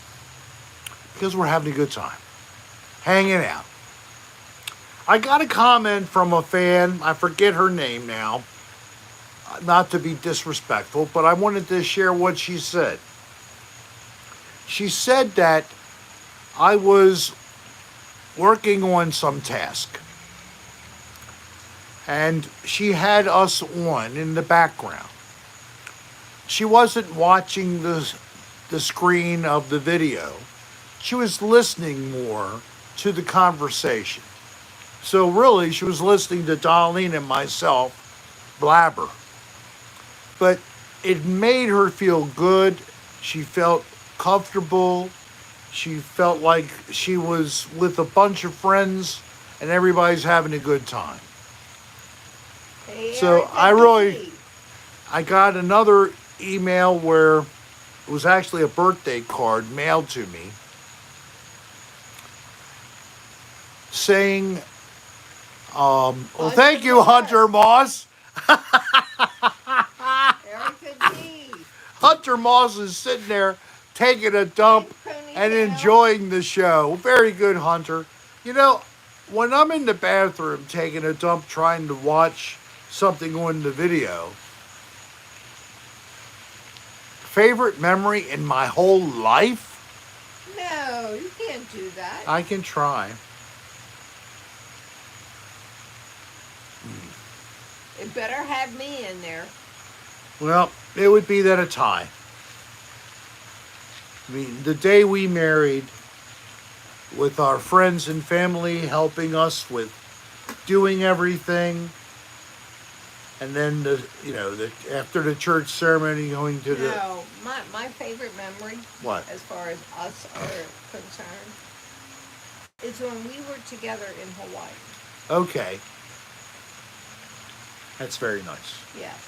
because we're having a good time, hanging out. I got a comment from a fan. I forget her name now. Not to be disrespectful, but I wanted to share what she said. She said that I was working on some task, and she had us on in the background. She wasn't watching the screen of the video. She was listening more to the conversation. So really, she was listening to Darlene and myself blabber. But it made her feel good. She felt comfortable. She felt like she was with a bunch of friends and everybody's having a good time. So I got another email where it was actually a birthday card mailed to me saying, well, thank you, Hunter Moss. Erica D. Hunter Moss is sitting there taking a dump and enjoying the show. Very good, Hunter. You know, when I'm in the bathroom taking a dump trying to watch something on the video, favorite memory in my whole life? No, you can't do that. I can try. It better have me in there. Well, it would be that a tie. I mean, the day we married, with our friends and family helping us with doing everything, and then after the church ceremony, going to the No, my favorite memory, what? as far as us are concerned, is when we were together in Hawaii. Okay, that's very nice. Yes.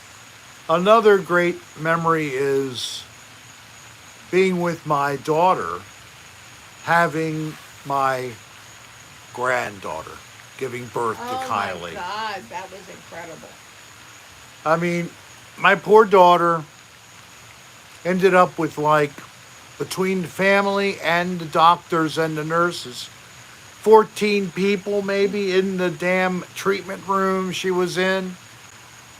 Another great memory is being with my daughter, having my granddaughter, giving birth to Kylie. Oh my God, that was incredible. I mean, my poor daughter ended up with, like, between the family and the doctors and the nurses, 14 people maybe in the damn treatment room she was in,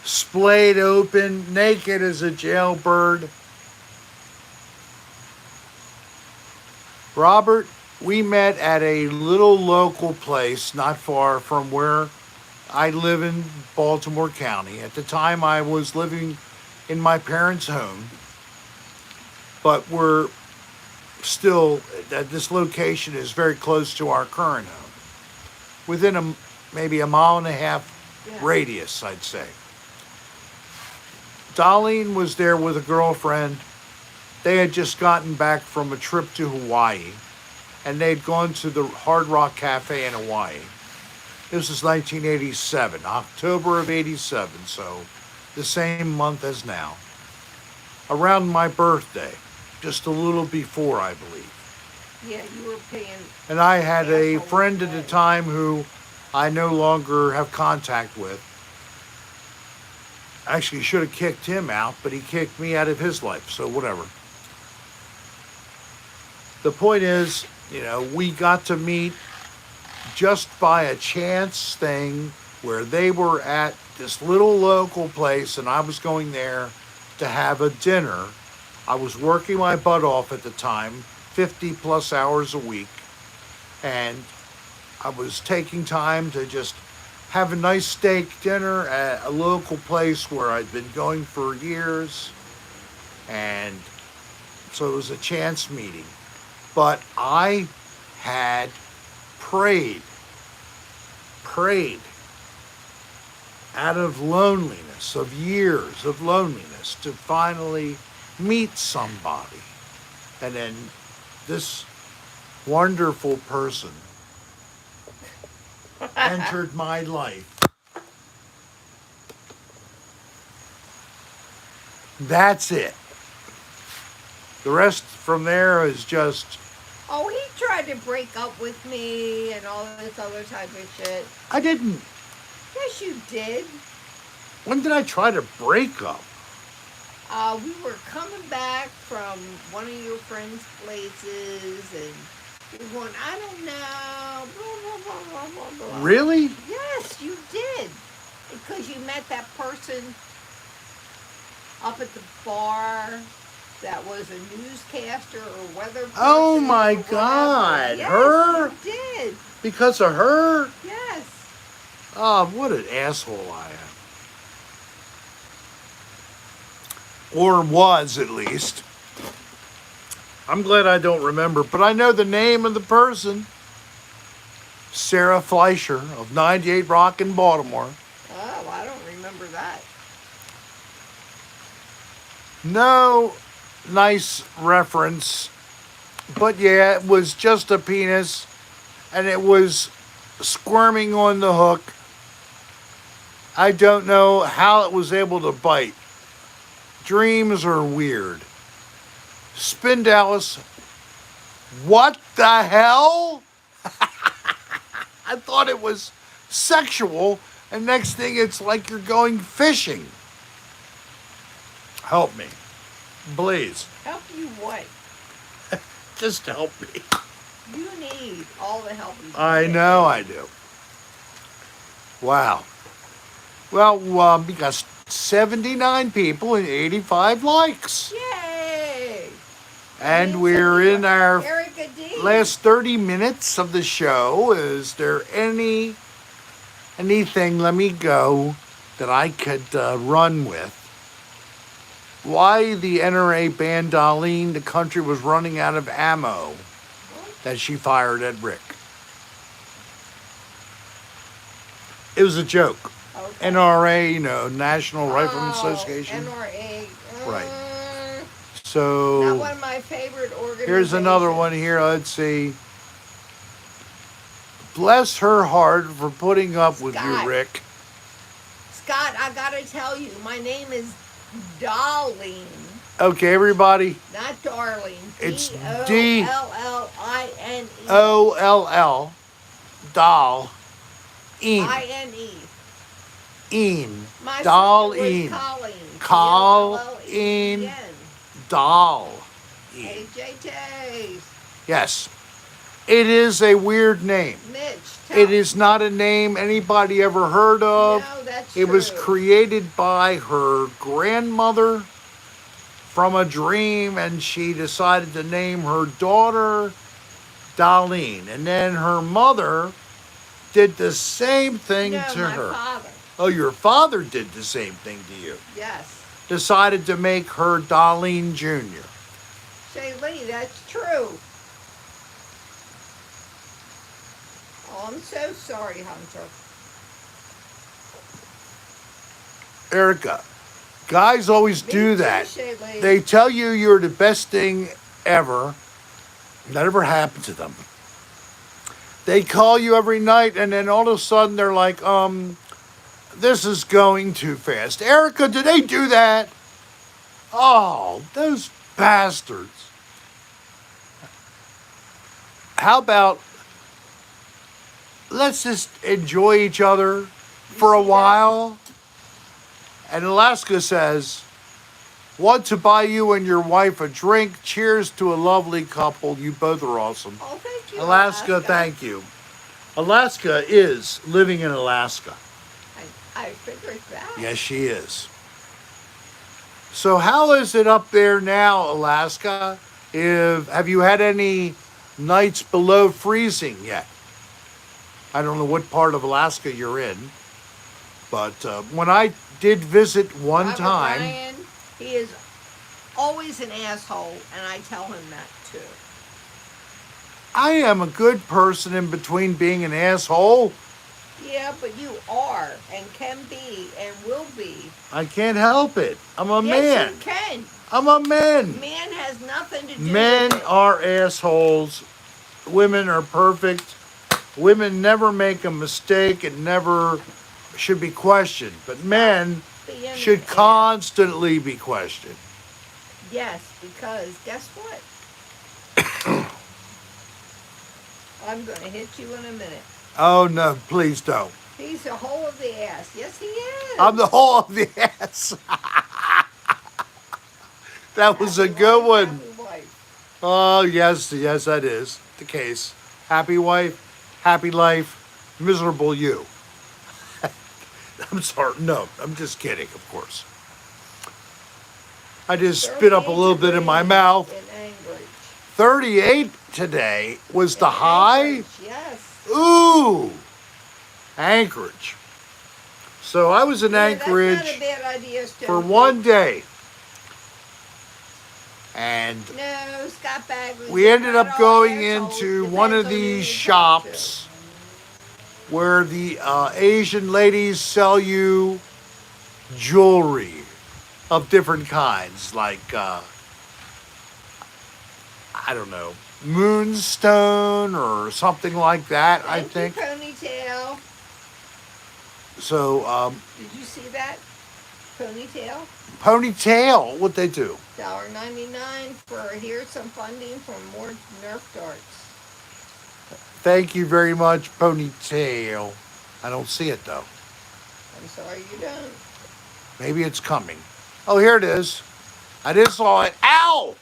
splayed open, naked as a jailbird. Robert, we met at a little local place not far from where I live in Baltimore County. At the time, I was living in my parents' home, but we're still, this location is very close to our current home. Within maybe a mile and a half radius, I'd say. Darlene was there with a girlfriend. They had just gotten back from a trip to Hawaii, and they'd gone to the Hard Rock Cafe in Hawaii. This was 1987, October of 87, so the same month as now. Around my birthday, just a little before, I believe. Yeah, you were paying. And I had a friend at the time who I no longer have contact with. Actually, should have kicked him out, but he kicked me out of his life, so whatever. The point is, we got to meet just by a chance thing where they were at this little local place and I was going there to have a dinner. I was working my butt off at the time, 50 plus hours a week, and I was taking time to just have a nice steak dinner at a local place where I'd been going for years, and so it was a chance meeting. But I had prayed out of loneliness, of years of loneliness, to finally meet somebody. And then this wonderful person entered my life. That's it. The rest from there is just... Oh, he tried to break up with me and all this other type of shit. I didn't. Yes, you did. When did I try to break up? We were coming back from one of your friends' places, and You're going, I don't know. Blah, blah, blah, blah, blah, blah. Really? Yes, you did. Because you met that person up at the bar that was a newscaster or weather person. Oh my or whatever. God, Yes, her? you did. Because of her? Yes. Oh, what an asshole I am. Or was, at least. I'm glad I don't remember, but I know the name of the person. Sarah Fleischer of 98 Rock in Baltimore. Oh, I don't remember that. No nice reference, but yeah, it was just a penis, and it was squirming on the hook. I don't know how it was able to bite. Dreams are weird. Spin Dallas, what the hell? I thought it was sexual, and next thing it's like you're going fishing. Help me, please. Help you what? Just help me. You need all the help you can I get. know I do. Wow. Well, we got 79 people and 85 likes. Yay! And we're in our Erica D. last 30 minutes of the show. Is there anything, let me go, that I could run with? Why the NRA banned Darlene, the country was running out of ammo that she fired at Rick. It was a joke. Okay. NRA, National Rifleman Association. NRA. Right. Not So one of my favorite organizations. here's another one here. Let's see. Bless her heart for putting up with Scott. you, Rick. Scott, I gotta tell you, my name is Darlene, Okay, everybody. not Darlene. It's Dolline. OLL. Doll. Een. I-N-E. Een. My Doll sister was Een. Colleen. Colleen. Doll. Een. AJT's. Yes. It is a weird name. Mitch, It is not a name anybody ever heard of. No, that's It was true. created by her grandmother from a dream, and she decided to name her daughter Darlene. And then her mother did the same thing No, to my her. father. Oh, your father did the same thing to you. Yes. Decided to make her Darlene Jr. Say, Lee, that's true. Oh, I'm so sorry, Hunter. Erica, guys always Me do too, that. Shaylee. They tell you you're the best thing ever. That ever happened to them. They call you every night, and then all of a sudden they're like, this is going too fast. Erica, do they do that? Oh, those bastards. How about let's just enjoy each other for a see that? while? And Alaska says, want to buy you and your wife a drink. Cheers to a lovely couple. You both are awesome. Oh, thank you, Alaska, thank you. Alaska is living in Alaska. I figured that. Yes, she is. So how is it up there now, Alaska? Have you had any nights below freezing yet? I don't know what part of Alaska you're in, but when I did visit one Robert time, Ryan, he is always an asshole, and I tell him that too. I am a good person in between being an asshole. Yeah, but you are, and can be, and will be. I can't help it. I'm a Yes, man. you can. I'm a man. Man has nothing to do Men with it. are assholes. Women are perfect. Women never make a mistake and never should be questioned. But men Being should an constantly be questioned. Yes, because guess what? I'm going to hit you in a minute. Oh, no, please don't. He's the whole of the ass. Yes, he is. I'm the whole of the ass. That was a good one. Happy wife. Oh, yes, that is. the case. Happy wife, happy life, miserable you. I'm sorry. No, I'm just kidding, of course. I just spit up a 38 little bit in my degrees mouth. in Anchorage. 38 today was the In high. Anchorage, yes. Ooh, Anchorage. So I was in Yeah, that's not a Anchorage bad idea, for Stokely. one day. And No, Scott Bagley. we ended up going into one of these shops where the Asian ladies sell you jewelry of different kinds, like, I don't know, moonstone or something like that, I think. Ponytail. So, Did you see that? Ponytail. ponytail, what they do. $1.99 for here's some funding for more Nerf darts. Thank you very much, ponytail. I don't see it though. I'm sorry you don't. Maybe it's coming. Oh, here it is. I just saw it. Ow!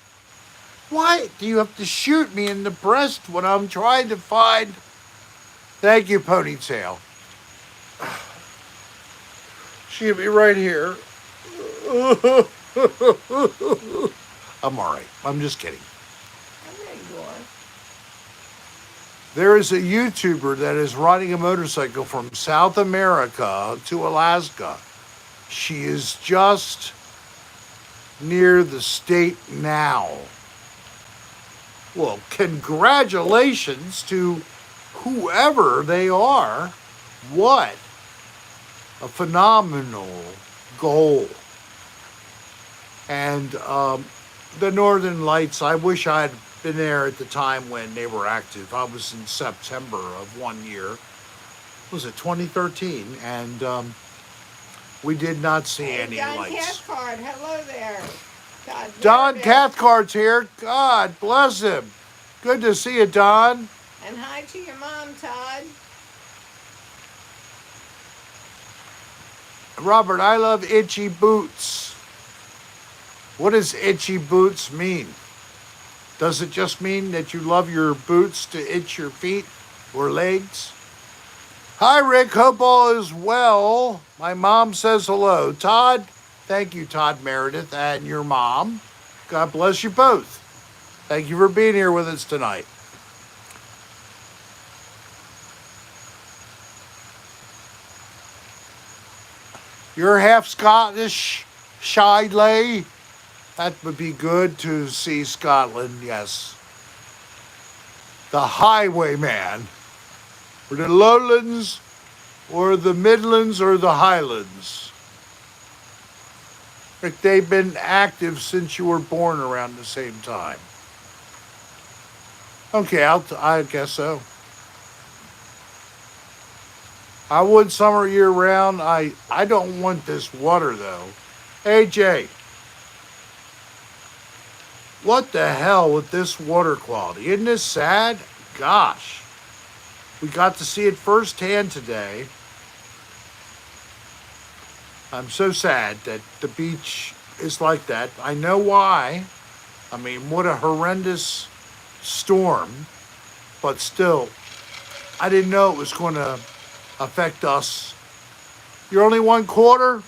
Why do you have to shoot me in the breast when I'm trying to find... Thank you, ponytail. She hit me right here. I'm all right. I'm just kidding. There you are. There is a YouTuber that is riding a motorcycle from South America to Alaska. She is just near the state now. Well, congratulations to whoever they are. What a phenomenal goal. And the Northern Lights, I wish I had been there at the time when they were active. I was in September of one year. Was it 2013? And we did not see any Don lights. Cathcart, hello there. God, Don Meredith. Cathcart's here. God bless him. Good to see you, Don. And hi to your mom, Todd. Robert, I love itchy boots. What does itchy boots mean? Does it just mean that you love your boots to itch your feet or legs? Hi, Rick. Hope all is well. My mom says hello. Todd, thank you, Todd Meredith, and your mom. God bless you both. Thank you for being here with us tonight. You're half Scottish, Shidley. That would be good to see Scotland, yes. The Highwayman. Or the Lowlands, or the Midlands, or the Highlands. Rick, they've been active since you were born around the same time. Okay, I guess so. I would summer year round. I don't want this water though. Hey Jay, what the hell with this water quality? Isn't this sad? Gosh, we got to see it firsthand today. I'm so sad that the beach is like that. I know why. I mean, what a horrendous storm. But still, I didn't know it was going to affect us. You're only 1/4?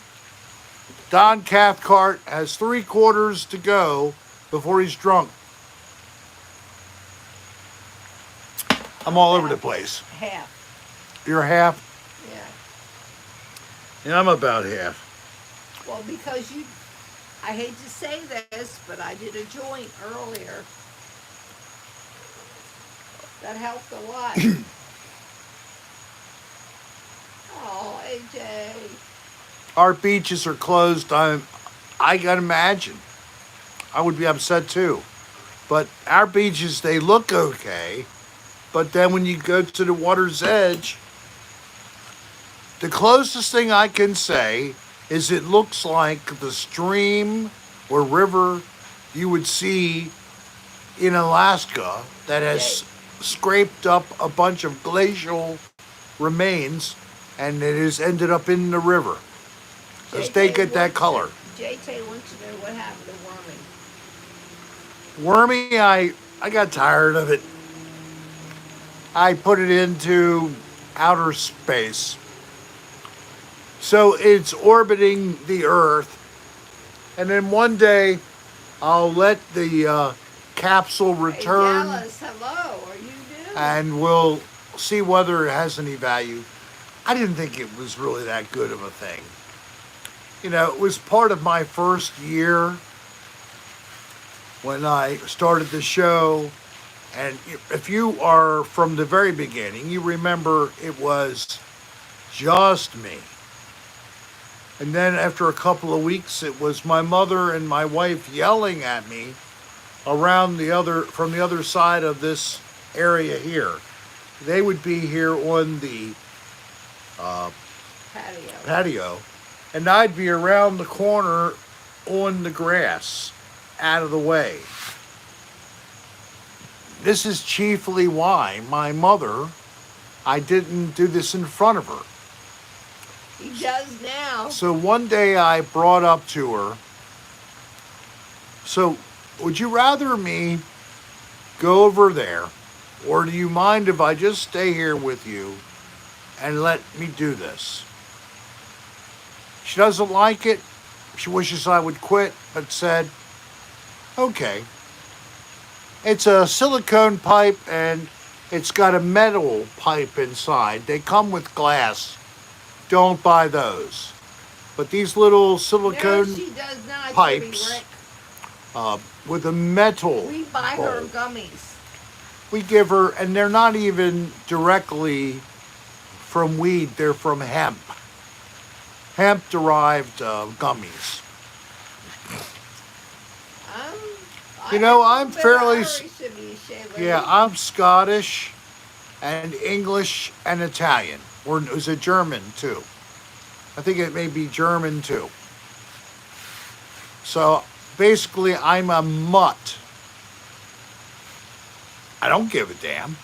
Don Cathcart has 3/4 to go before he's drunk. I'm all over the place. Half. You're half, Yeah. and I'm about half. Well, because I hate to say this, but I did a joint earlier. That helped a lot. Oh, AJ. Our beaches are closed. I can imagine. I would be upset too. But our beaches, they look okay. But then when you go to the water's edge, the closest thing I can say is it looks like the stream or river you would see in Alaska that has scraped up a bunch of glacial remains and it has ended up in the river. Because they get that color. JT wants to know what happened to Wormy. Wormy, I got tired of it. I put it into outer space. So it's orbiting the Earth, and then one day I'll let the capsule Hey, return, Dallas, hello. Are you doing? and we'll see whether it has any value. I didn't think it was really that good of a thing. You know, it was part of my first year when I started the show. And if you are from the very beginning, you remember it was just me. And then after a couple of weeks, it was my mother and my wife yelling at me from the other side of this area here. They would be here on the Patio. patio, and I'd be around the corner on the grass, out of the way. This is chiefly why my mother, I didn't do this in front of her. He does now. So one day I brought up to her, so would you rather me go over there, or do you mind if I just stay here with you and let me do this? She doesn't like it. She wishes I would quit, but said, okay. It's a silicone pipe and it's got a metal pipe inside. They come with glass. Don't buy those. But these little No, silicone she does not. pipes, Rick. with a metal We buy her bowl, gummies. we give her, and they're not even directly from weed, they're from hemp. Hemp derived gummies. You know, I'm fairly, yeah, I'm Scottish and English and Italian. Or is it German too? I think it may be German too. So basically, I'm a mutt. I don't give a damn.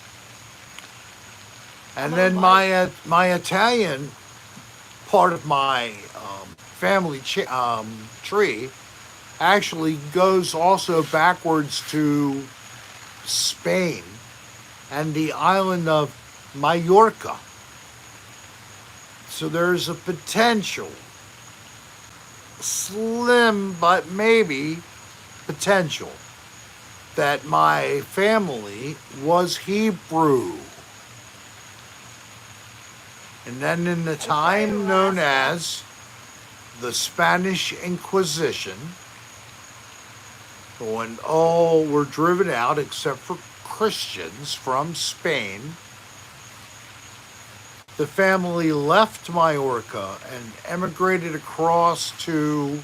And then my Italian part of my family tree actually goes also backwards to Spain and the island of Mallorca. So there's a potential, slim but maybe potential, that my family was Hebrew. And then in the time known as the Spanish Inquisition, when all were driven out except for Christians from Spain, the family left Majorca and emigrated across to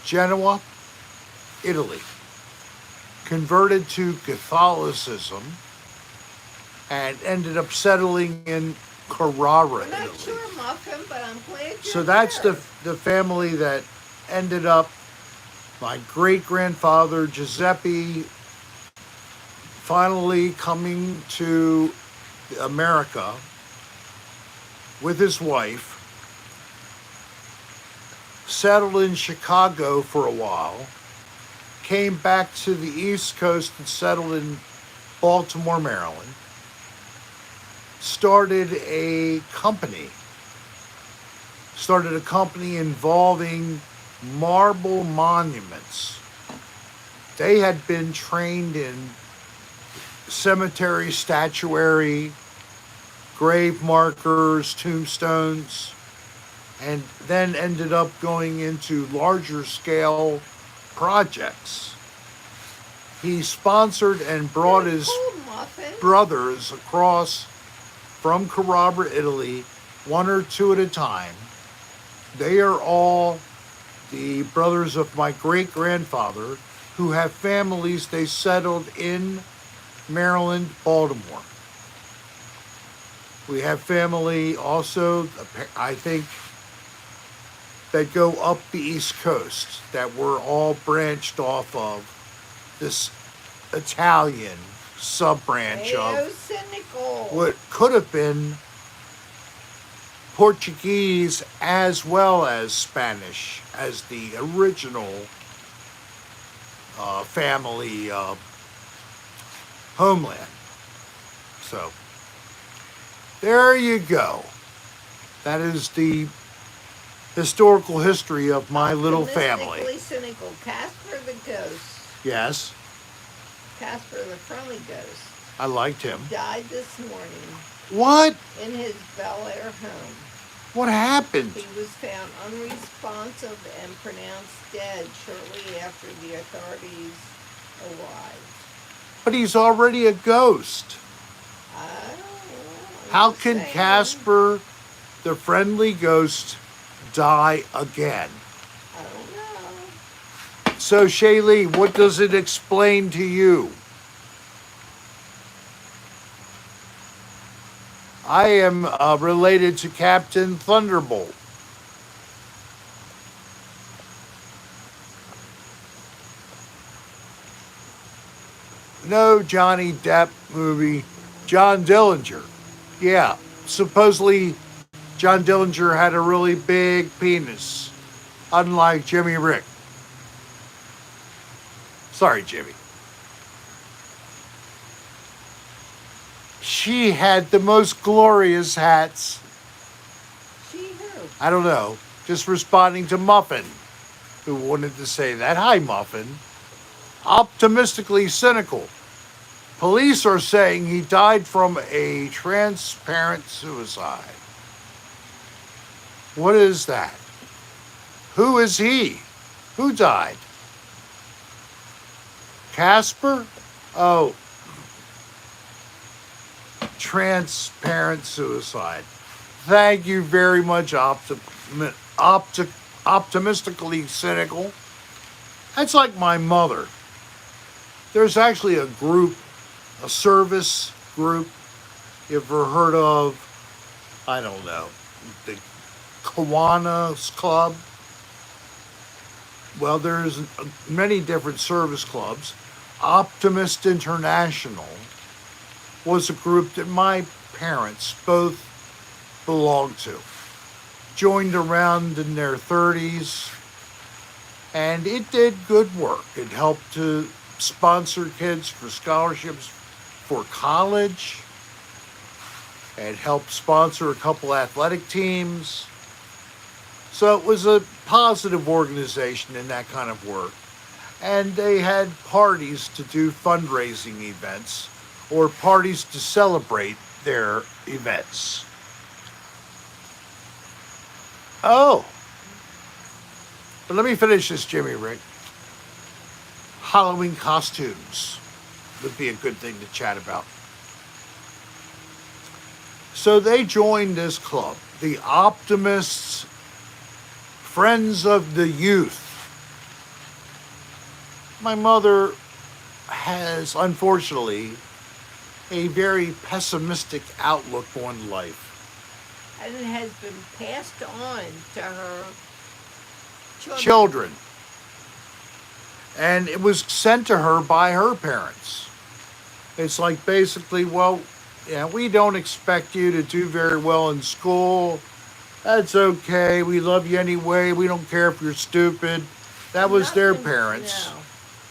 Genoa, Italy, converted to Catholicism, and ended up settling in Carrara, I'm not Italy. sure, Muffin, but I'm glad you're So that's here. the family that ended up, my great-grandfather Giuseppe finally coming to America with his wife, settled in Chicago for a while, came back to the East Coast and settled in Baltimore, Maryland, started a company involving marble monuments. They had been trained in cemetery statuary, grave markers, tombstones, and then ended up going into larger scale projects. He sponsored and brought his Cool, Muffin. brothers across from Carrara, Italy, one or two at a time. They are all the brothers of my great-grandfather who have families. They settled in Maryland, Baltimore. We have family also, I think, that go up the East Coast that were all branched off of this Italian sub-branch Ayo, of cynical. what could have been Portuguese as well as Spanish as the original family homeland. So, there you go. That is the historical history of my little family. Optimistically cynical. Casper the ghost. Yes, Casper the friendly ghost. I liked him. Died this morning What? in his Bel Air home. What happened? He was found unresponsive and pronounced dead shortly after the authorities arrived. But he's already a ghost. I don't know. How can Casper, the friendly ghost, die again? I don't know. So, Shaylee, what does it explain to you? I am related to Captain Thunderbolt. No Johnny Depp movie. John Dillinger. Yeah, supposedly John Dillinger had a really big penis, unlike Jimmy Rick. Sorry, Jimmy. She had the most glorious hats. She who? I don't know. Just responding to Muffin, who wanted to say that. Hi, Muffin. Optimistically cynical. Police are saying he died from a transparent suicide. What is that? Who is he? Who died? Casper? Oh. Transparent suicide. Thank you very much, optimistically cynical. That's like my mother. There's actually a group, a service group. You ever heard of, I don't know, the Kiwanis Club? Well, there's many different service clubs. Optimist International was a group that my parents both belonged to. Joined around in their 30s, and it did good work. It helped to sponsor kids for scholarships for college. It helped sponsor a couple athletic teams. So it was a positive organization in that kind of work. And they had parties to do fundraising events or parties to celebrate their events. Oh, but let me finish this, Jimmy Rick. Halloween costumes would be a good thing to chat about. So they joined this club, the Optimists, Friends of the Youth. My mother has, unfortunately, a very pessimistic outlook on life. And it has been passed on to her Children. And it was sent to her by her parents. It's like basically, well, yeah, we don't expect you to do very well in school. That's okay. We love you anyway. We don't care if you're stupid. That was their Nothing- parents. No.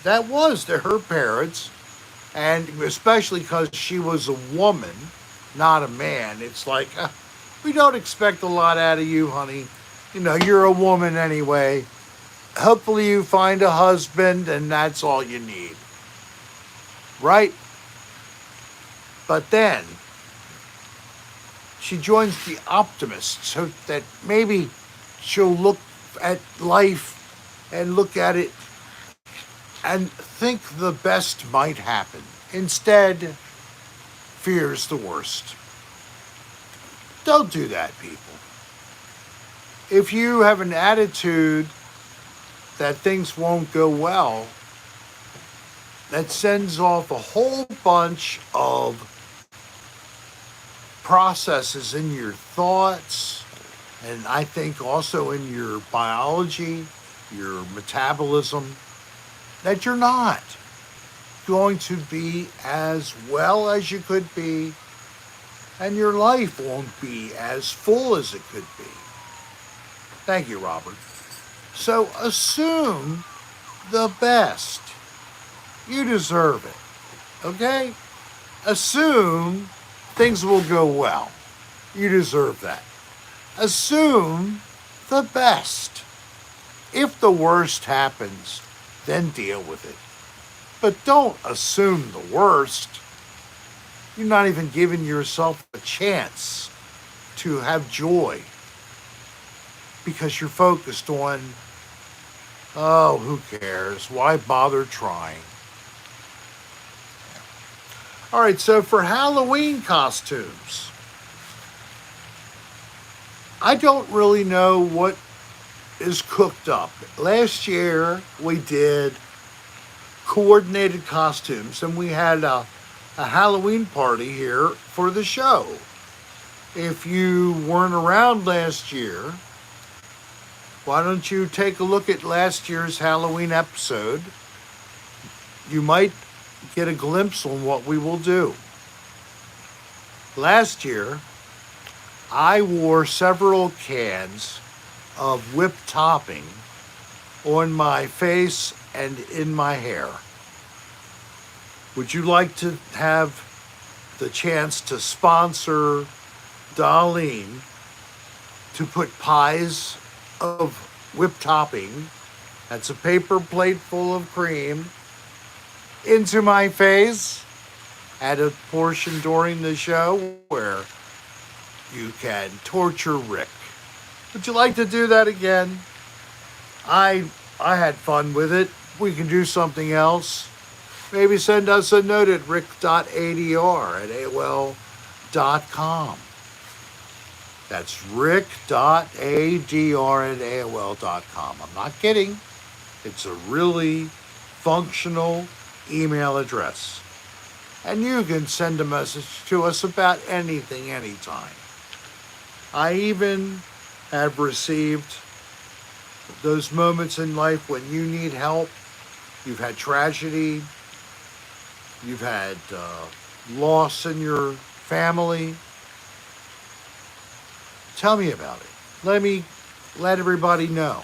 That was her parents. And especially because she was a woman, not a man. It's like, we don't expect a lot out of you, honey. You know, you're a woman anyway. Hopefully you find a husband and that's all you need. Right? But then, she joins the optimists so that maybe she'll look at life and look at it and think the best might happen. Instead, fears the worst. Don't do that, people. If you have an attitude that things won't go well, that sends off a whole bunch of processes in your thoughts, and I think also in your biology, your metabolism, that you're not going to be as well as you could be, and your life won't be as full as it could be. Thank you, Robert. So assume the best. You deserve it. Okay? Assume things will go well. You deserve that. Assume the best. If the worst happens, then deal with it. But don't assume the worst. You're not even giving yourself a chance to have joy because you're focused on, oh, who cares? Why bother trying? All right, so for Halloween costumes, I don't really know what is cooked up. Last year we did coordinated costumes and we had a Halloween party here for the show. If you weren't around last year, why don't you take a look at last year's Halloween episode? You might get a glimpse on what we will do. Last year, I wore several cans of whipped topping on my face and in my hair. Would you like to have the chance to sponsor Darlene to put pies of whipped topping, that's a paper plate full of cream, into my face at a portion during the show where you can torture Rick? Would you like to do that again? I had fun with it. We can do something else. Maybe send us a note at rick.adr@aol.com. That's rick.adr@aol.com. I'm not kidding. It's a really functional email address. And you can send a message to us about anything, anytime. I even have received those moments in life when you need help. You've had tragedy. You've had loss in your family. Tell me about it. Let everybody know.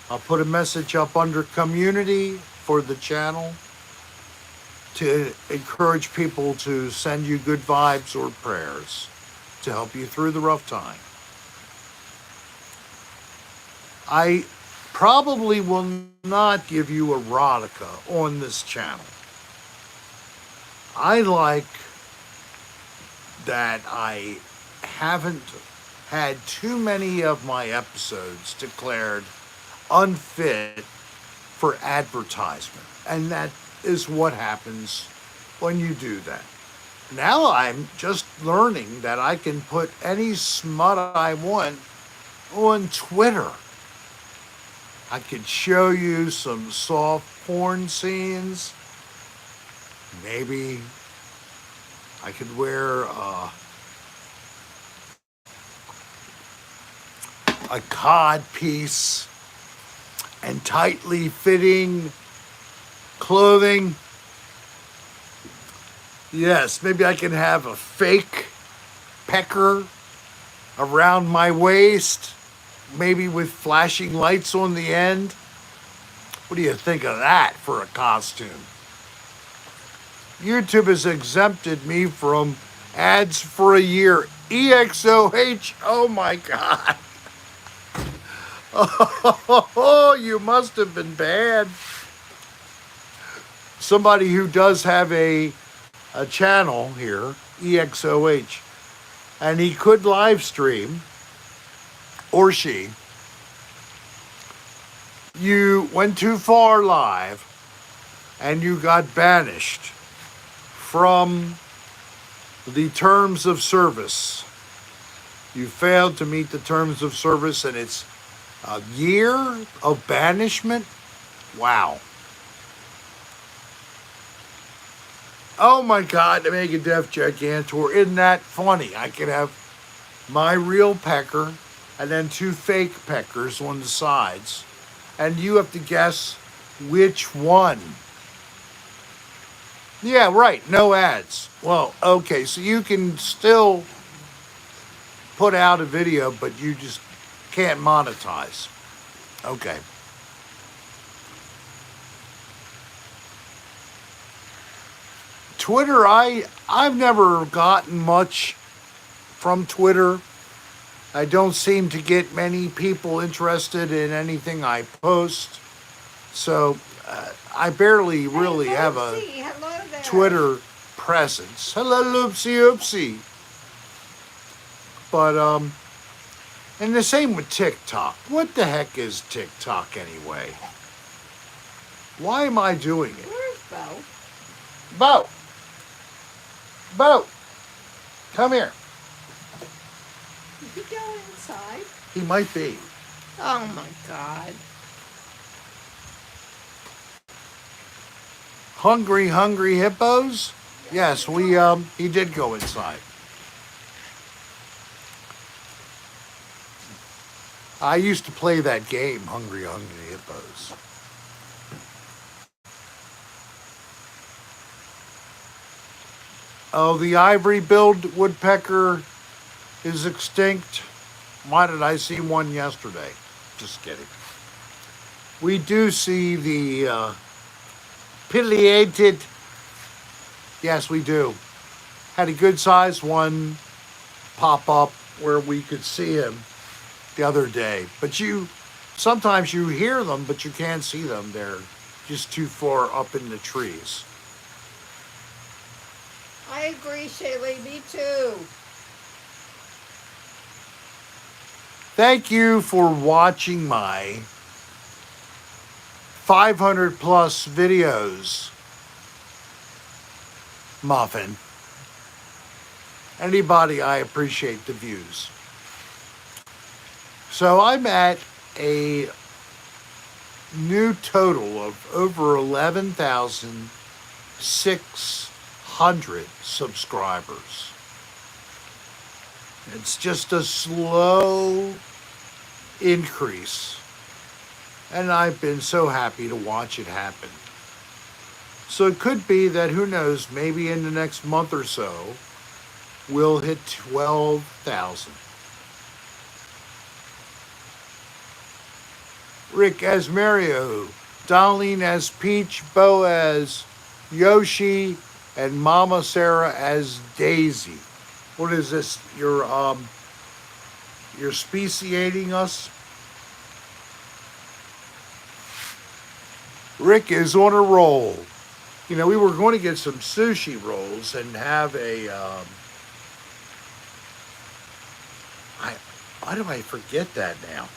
I'll put a message up under community for the channel to encourage people to send you good vibes or prayers to help you through the rough time. I probably will not give you erotica on this channel. I like that I haven't had too many of my episodes declared unfit for advertisement. And that is what happens when you do that. Now I'm just learning that I can put any smut I want on Twitter. I could show you some soft porn scenes. Maybe I could wear a cod piece and tightly fitting clothing. Yes, maybe I can have a fake pecker around my waist, maybe with flashing lights on the end. What do you think of that for a costume? YouTube has exempted me from ads for a year. EXOH, oh my God. Oh, you must have been bad. Somebody who does have a channel here, EXOH, and he could live stream, or she. You went too far live and you got banished from the terms of service. You failed to meet the terms of service and it's a year of banishment. Wow. Oh my God, the Megadeth Gigantor. Isn't that funny? I could have my real pecker and then two fake peckers on the sides. And you have to guess which one. Yeah, right. No ads. Well, okay. So you can still put out a video, but you just can't monetize. Okay. Twitter, I've never gotten much from Twitter. I don't seem to get many people interested in anything I post. So I barely really Hey, have a Lucy, hello there. Twitter presence. Hello, Loopsy Oopsie. But, and the same with TikTok. What the heck is TikTok anyway? Why am I doing it? Where's Bo? Bo! Bo! Come here. Did he go inside? He might be. Oh my God. Hungry hippos? Yes, he did go inside. I used to play that game, Hungry Hippos. Oh, the ivory-billed woodpecker is extinct. Why did I see one yesterday? Just kidding. We do see the pileated. Yes, we do. Had a good-sized one pop up where we could see him the other day. But sometimes you hear them, but you can't see them. They're just too far up in the trees. I agree, Shaylee. Me too. Thank you for watching my 500 plus videos, Muffin. Anybody, I appreciate the views. So I'm at a new total of over 11,600 subscribers. It's just a slow increase. And I've been so happy to watch it happen. So it could be that, who knows, maybe in the next month or so, we'll hit 12,000. Rick as Mario, Darlene as Peach, Bo as Yoshi, and Mama Serra as Daisy. What is this? You're speciating us? Rick is on a roll. You know, we were going to get some sushi rolls and have a, why do I forget that now?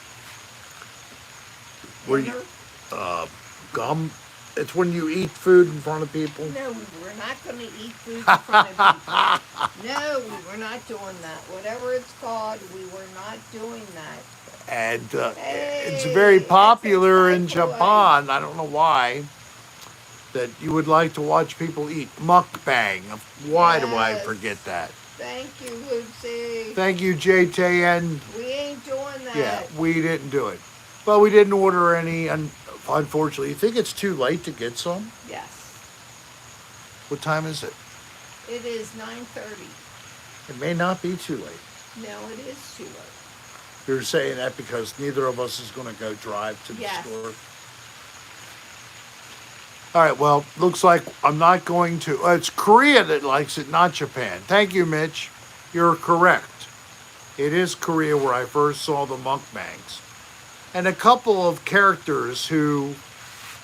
Where you, gum, it's when you eat food in front of people. No, we're not going to eat food in front of people. No, we were not doing that. Whatever it's called, we were not doing that. And Hey, it's very popular in that's a Japan. I don't know why. That you would like to watch people eat mukbang. Why do I Yes. forget that? Thank you, Lucy. Thank you, JTN. We ain't doing that. Yeah, we didn't do it. Well, we didn't order any, unfortunately. You think it's too late to get some? Yes. What time is it? It is 9:30. It may not be too late. No, it is too late. You're saying that because neither of us is going to go drive to the Yes. store. All right, well, looks like I'm not going to. It's Korea that likes it, not Japan. Thank you, Mitch. You're correct. It is Korea where I first saw the mukbangs. And a couple of characters who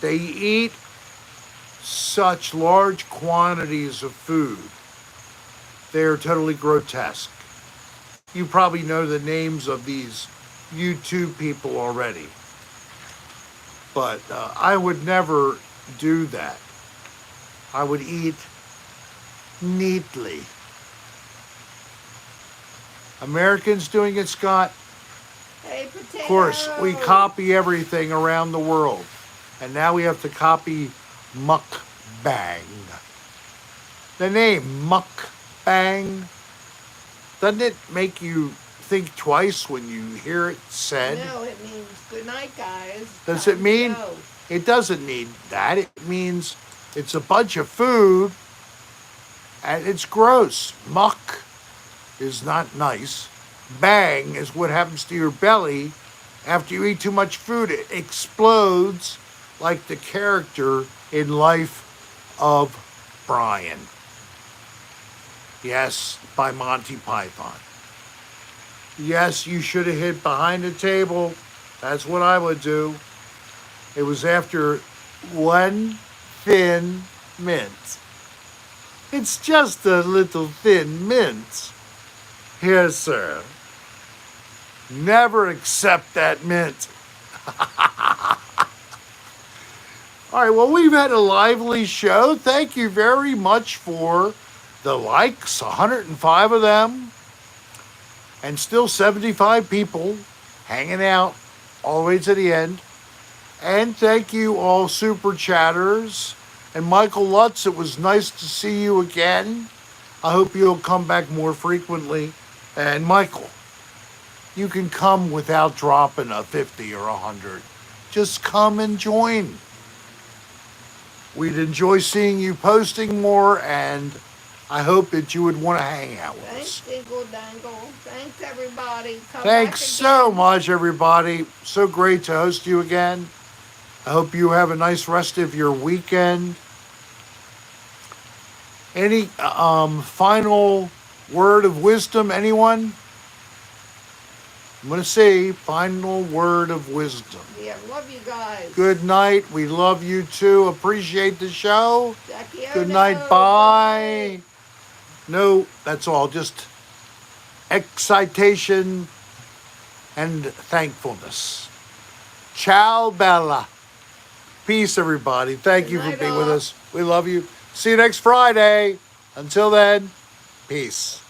they eat such large quantities of food. They are totally grotesque. You probably know the names of these YouTube people already. But I would never do that. I would eat neatly. Americans doing it, Scott? Hey, potato. Of course, we copy everything around the world. And now we have to copy mukbang. The name mukbang, doesn't it make you think twice when you hear it said? No, it means good night, guys. Does Time it to mean? go. It doesn't mean that. It means it's a bunch of food and it's gross. Muck is not nice. Bang is what happens to your belly after you eat too much food. It explodes like the character in Life of Brian. Yes, by Monty Python. Yes, you should have hid behind the table. That's what I would do. It was after one thin mint. It's just a little thin mint. Here, sir. Never accept that mint. All right, well, we've had a lively show. Thank you very much for the likes, 105 of them, and still 75 people hanging out all the way to the end. And thank you all super chatters. And Michael Lutz, it was nice to see you again. I hope you'll come back more frequently. And Michael, you can come without dropping a 50 or 100. Just come and join. We'd enjoy seeing you posting more, and I hope that you would want to hang out with us. Thanks, Dingle Dangle. Thanks, everybody. Come Thanks back so again. much, everybody. So great to host you again. I hope you have a nice rest of your weekend. Any final word of wisdom, anyone? I'm going to say final word of wisdom. Yeah, love you guys. Good night. We love you too. Appreciate the show. Jackie Good Ono. night. Good Bye. night. No, that's all. Just excitation and thankfulness. Ciao, Bella. Peace, everybody. Thank Good you for night, being with all. us. We love you. See you next Friday. Until then, peace.